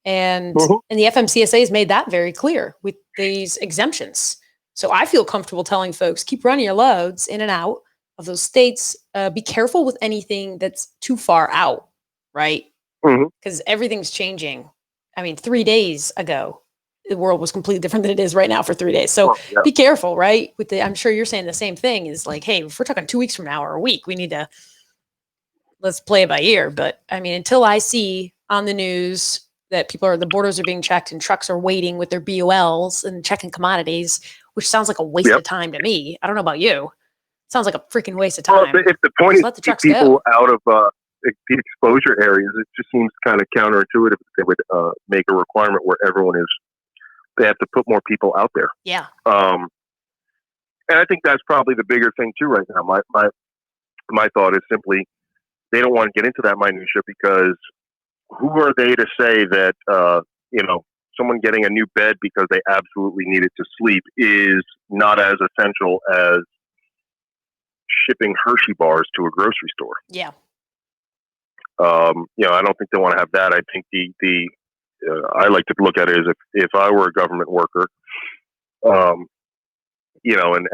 And the FMCSA has made that very clear with these exemptions. So I feel comfortable telling folks, keep running your loads in and out of those states. Be careful with anything that's too far out, right? Because everything's changing. I mean, 3 days ago, the world was completely different than it is right now for 3 days. So be careful, right? With the, I'm sure you're saying the same thing is like, hey, if we're talking 2 weeks from now or a week, we need to, let's play it by ear. But I mean, until I see on the news that the borders are being checked and trucks are waiting with their BOLs and checking commodities, which sounds like a waste of time to me. I don't know about you. It sounds like a freaking waste of time. Well, if the point is to keep people out of the exposure areas, it just seems kind of counterintuitive if they would make a requirement where everyone is, they have to put more people out there. Yeah. And I think that's probably the bigger thing too right now. My thought is simply they don't want to get into that minutia because who are they to say that, someone getting a new bed because they absolutely need it to sleep is not as essential as shipping Hershey bars to a grocery store. Yeah. I don't think they want to have that. I think I like to look at it as if I were a government worker, and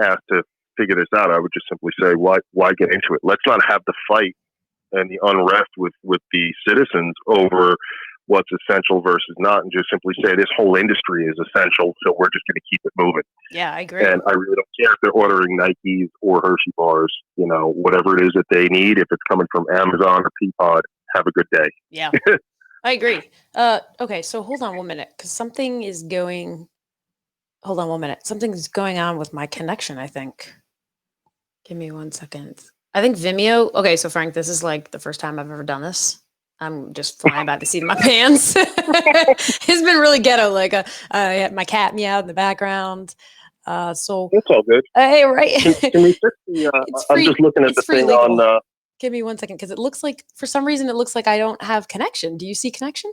asked to figure this out, I would just simply say, why get into it? Let's not have the fight and the unrest with the citizens over what's essential versus not, and just simply say this whole industry is essential, so we're just going to keep it moving. Yeah, I agree. And I really don't care if they're ordering Nikes or Hershey bars, whatever it is that they need. If it's coming from Amazon or Peapod, have a good day. Yeah, I agree. Okay, so hold on 1 minute, because something's going on with my connection, I think. Give me 1 second. I think Vimeo. Okay, so Frank, this is like the first time I've ever done this. I'm just flying by the seat of my pants. It's been really ghetto. Like I had my cat meowed in the background. So it's all good. Hey, right. Can we fix the? I'm just looking at the thing legal. On. Give me 1 second, because it looks like for some reason it looks like I don't have connection. Do you see connection?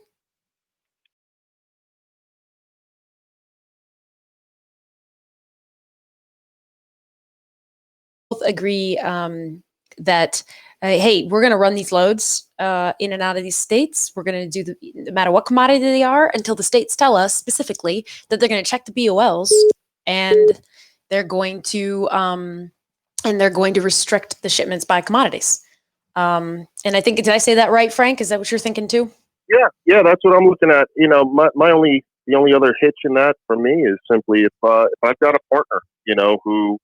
Both agree that. Hey, we're going to run these loads in and out of these states. We're going to do no matter what commodity they are until the states tell us specifically that they're going to check the BOLs and they're going to restrict the shipments by commodities. And I think, did I say that right, Frank? Is that what you're thinking too? Yeah, that's what I'm looking at. The only other hitch in that for me is simply if I've got a partner, who,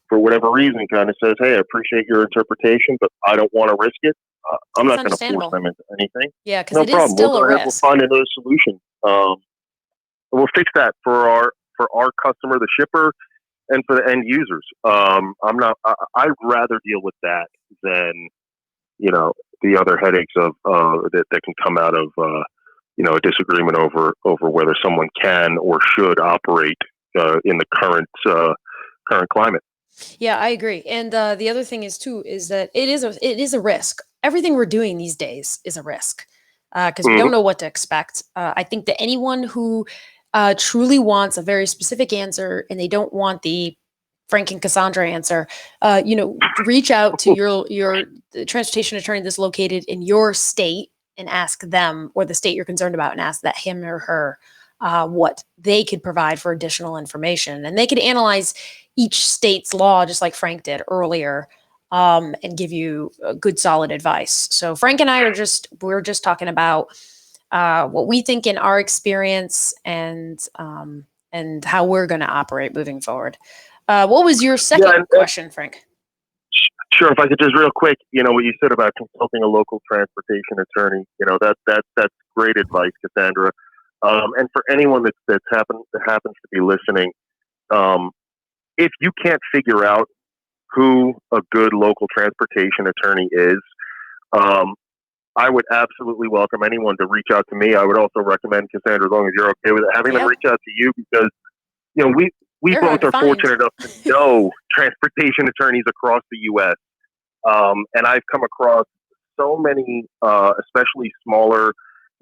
for whatever reason, kind of says, hey, I appreciate your interpretation, but I don't want to risk it. I'm not going to force them into anything. Yeah, because it is still a risk. We'll find another solution. We'll fix that for our customer, the shipper, and for the end users. I'd rather deal with that than, the other headaches of that can come out of a disagreement over whether someone can or should operate in the current climate. Yeah, I agree. And the other thing is that it is a risk. Everything we're doing these days is a risk because we don't know what to expect. I think that anyone who truly wants a very specific answer and they don't want the Frank and Cassandra answer, reach out to your transportation attorney that's located in your state and ask them, or the state you're concerned about, and ask that him or her what they could provide for additional information. And they could analyze each state's law, just like Frank did earlier, and give you good, solid advice. So Frank and I we're just talking about what we think in our experience and how we're going to operate moving forward. What was your second question, Frank? Sure. If I could just real quick, what you said about consulting a local transportation attorney, that's great advice, Cassandra. And for anyone that happens to be listening, if you can't figure out who a good local transportation attorney is, I would absolutely welcome anyone to reach out to me. I would also recommend, Cassandra, as long as you're okay with it, having them reach out to you, because we both are fortunate enough to know transportation attorneys across the U.S. And I've come across so many, especially smaller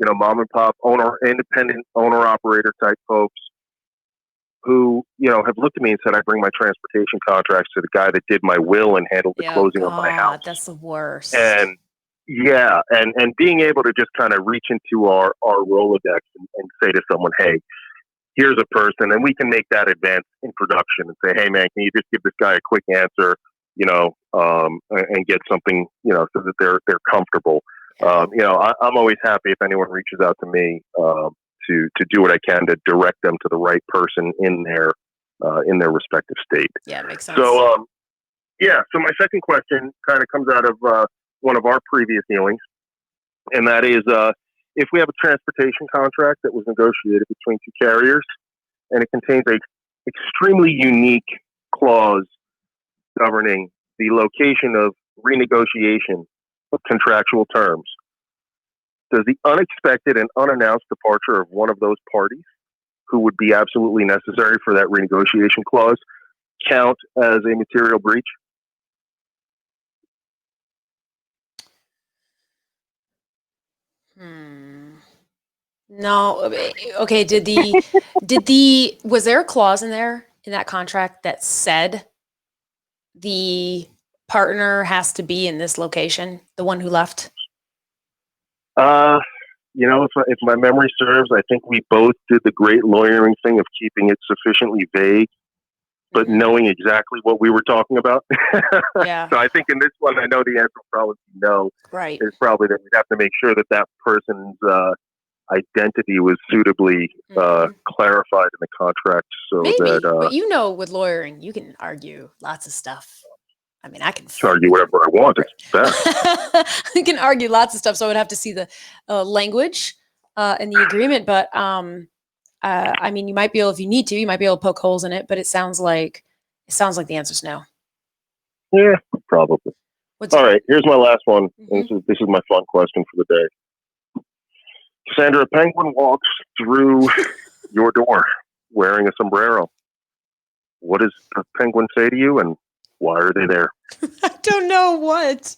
mom and pop owner, independent owner operator type folks who, have looked at me and said, I bring my transportation contracts to the guy that did my will and handled the closing of my house. That's the worst. And yeah, and being able to just kind of reach into our Rolodex and say to someone, hey, here's a person, and we can make that advance in production and say, hey man, can you just give this guy a quick answer, and get something, so that they're comfortable. I'm always happy if anyone reaches out to me, to do what I can to direct them to the right person in their respective state. Yeah, makes sense. So, so my second question kind of comes out of one of our previous dealings, and that is, if we have a transportation contract that was negotiated between two carriers, and it contains a extremely unique clause governing the location of renegotiation of contractual terms, does the unexpected and unannounced departure of one of those parties, who would be absolutely necessary for that renegotiation clause, count as a material breach? No. Okay. Was there a clause in that contract that said the partner has to be in this location, the one who left? If my memory serves, I think we both did the great lawyering thing of keeping it sufficiently vague, but knowing exactly what we were talking about. Yeah. So I think in this one, I know the answer will probably be no. Right. It's probably that we'd have to make sure that person's identity was suitably clarified in the contract, so Maybe, that but with lawyering, you can argue lots of stuff. I mean, I can argue whatever I want. It's best. You can argue lots of stuff, so I would have to see the language and the agreement. But I mean, you might be able, if you need to, you might be able to poke holes in it. But it sounds like the answer's no. Yeah, probably. All right, here's my last one. Mm-hmm. This is my fun question for the day. Cassandra, a penguin walks through your door wearing a sombrero. What does the penguin say to you, and why are they there? I don't know what.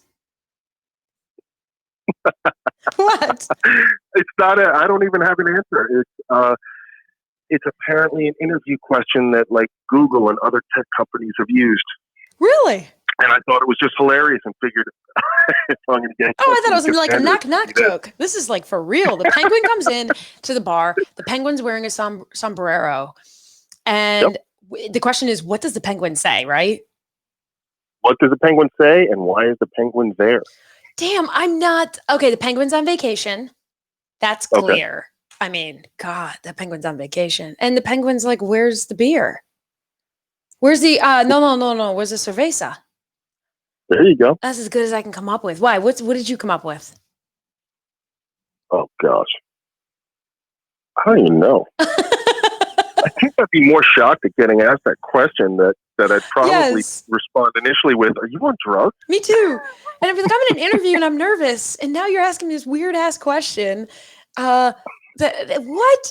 What? It's not I don't even have an answer. It's apparently an interview question that like Google and other tech companies have used. Really? And I thought it was just hilarious and figured if I'm going to get. Oh, I thought it was like a knock joke. This is like for real. The penguin comes in to the bar. The penguin's wearing a sombrero. And the question is, what does the penguin say, right? What does the penguin say, and why is the penguin there? Damn, I'm not. Okay, the penguin's on vacation. That's clear. Okay. I mean, God, the penguin's on vacation. And the penguin's like, where's the beer? Where's the, no. Where's the cerveza? There you go. That's as good as I can come up with. Why? What did you come up with? Oh, gosh. I don't even know. I think I'd be more shocked at getting asked that question that I'd probably respond initially with, are you on drugs? Me too. And I'd be like, I'm in an interview and I'm nervous. And now you're asking me this weird ass question. What?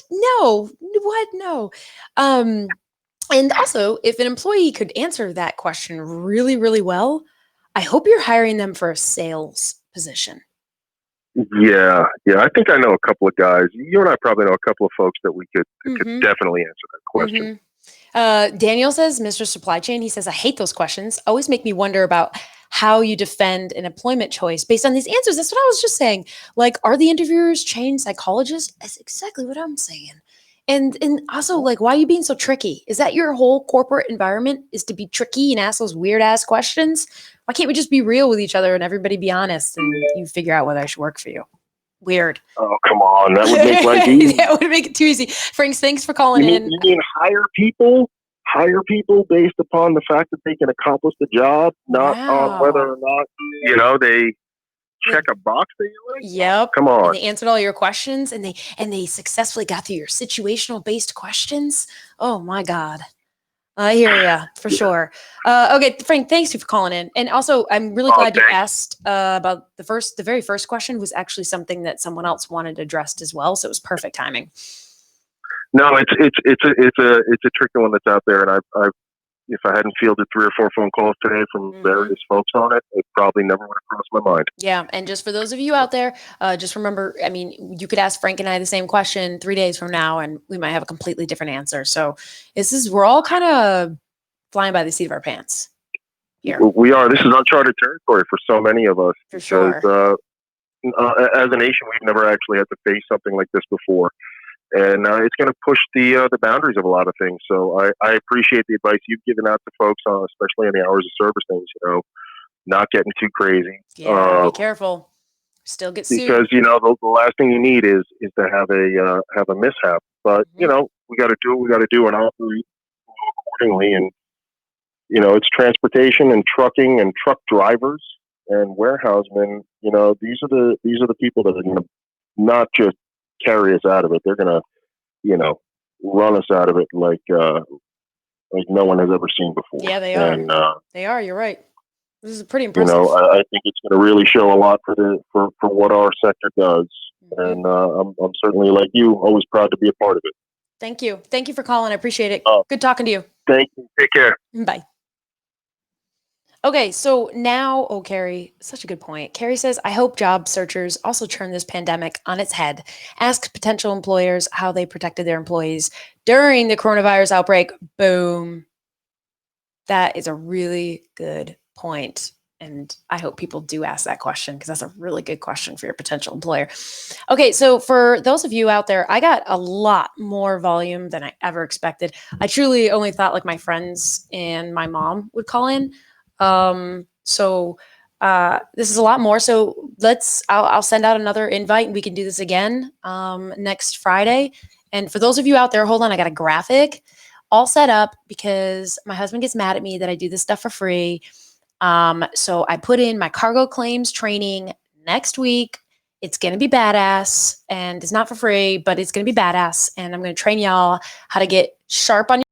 No. What? No. And also, if an employee could answer that question really, really well, I hope you're hiring them for a sales position. Yeah. I think I know a couple of guys. You and I probably know a couple of folks that we could definitely answer that question. Daniel says, Mr. Supply Chain, he says, I hate those questions. Always make me wonder about how you defend an employment choice based on these answers. That's what I was just saying. Like, are the interviewers trained psychologists? That's exactly what I'm saying. And also, like, why are you being so tricky? Is that your whole corporate environment, is to be tricky and ask those weird ass questions? Why can't we just be real with each other and everybody be honest and you figure out whether I should work for you? Weird. Oh, come on. That would make life easy. That would make it too easy. Franks, thanks for calling in. You mean hire people based upon the fact that they can accomplish the job, not on whether or not, they check a box that you like? Yep. Come on. And they answered all your questions and they successfully got through your situational based questions. Oh my God. I hear you for sure. Okay, Frank, thanks for calling in. And also, I'm really glad you asked about the very first question was actually something that someone else wanted addressed as well. So it was perfect timing. No, it's a tricky one that's out there, and I've if I hadn't fielded 3 or 4 phone calls today from various folks on it, it probably never would have crossed my mind. Yeah. And just for those of you out there, just remember, I mean, you could ask Frank and I the same question 3 days from now, and we might have a completely different answer. So we're all kind of flying by the seat of our pants here. We are. This is uncharted territory for so many of us. For sure. As a nation, we've never actually had to face something like this before. And it's going to push the boundaries of a lot of things. So I appreciate the advice you've given out to folks, especially on the hours of service things, not getting too crazy. Yeah, be careful. Still get sued. Because, the last thing you need is to have a mishap. But, we got to do what we got to do and operate accordingly. And, it's transportation and trucking and truck drivers and warehousemen. These are the people that are going to not just carry us out of it. They're going to, run us out of it like no one has ever seen before. Yeah, they are. And, they are. You're right. This is pretty impressive. I think it's going to really show a lot for what our sector does. And I'm certainly, like you, always proud to be a part of it. Thank you. Thank you for calling. I appreciate it. Good talking to you. Thank you. Take care. Bye. Okay, so now, Carrie, such a good point. Carrie says, I hope job searchers also turn this pandemic on its head. Ask potential employers how they protected their employees during the coronavirus outbreak. Boom. That is a really good point. And I hope people do ask that question because that's a really good question for your potential employer. Okay, so for those of you out there, I got a lot more volume than I ever expected. I truly only thought like my friends and my mom would call in. So this is a lot more. So I'll send out another invite and we can do this again, next Friday. And for those of you out there, hold on, I got a graphic all set up because my husband gets mad at me that I do this stuff for free. So I put in my cargo claims training next week. It's going to be badass and it's not for free, but it's going to be badass. And I'm going to train y'all how to get sharp on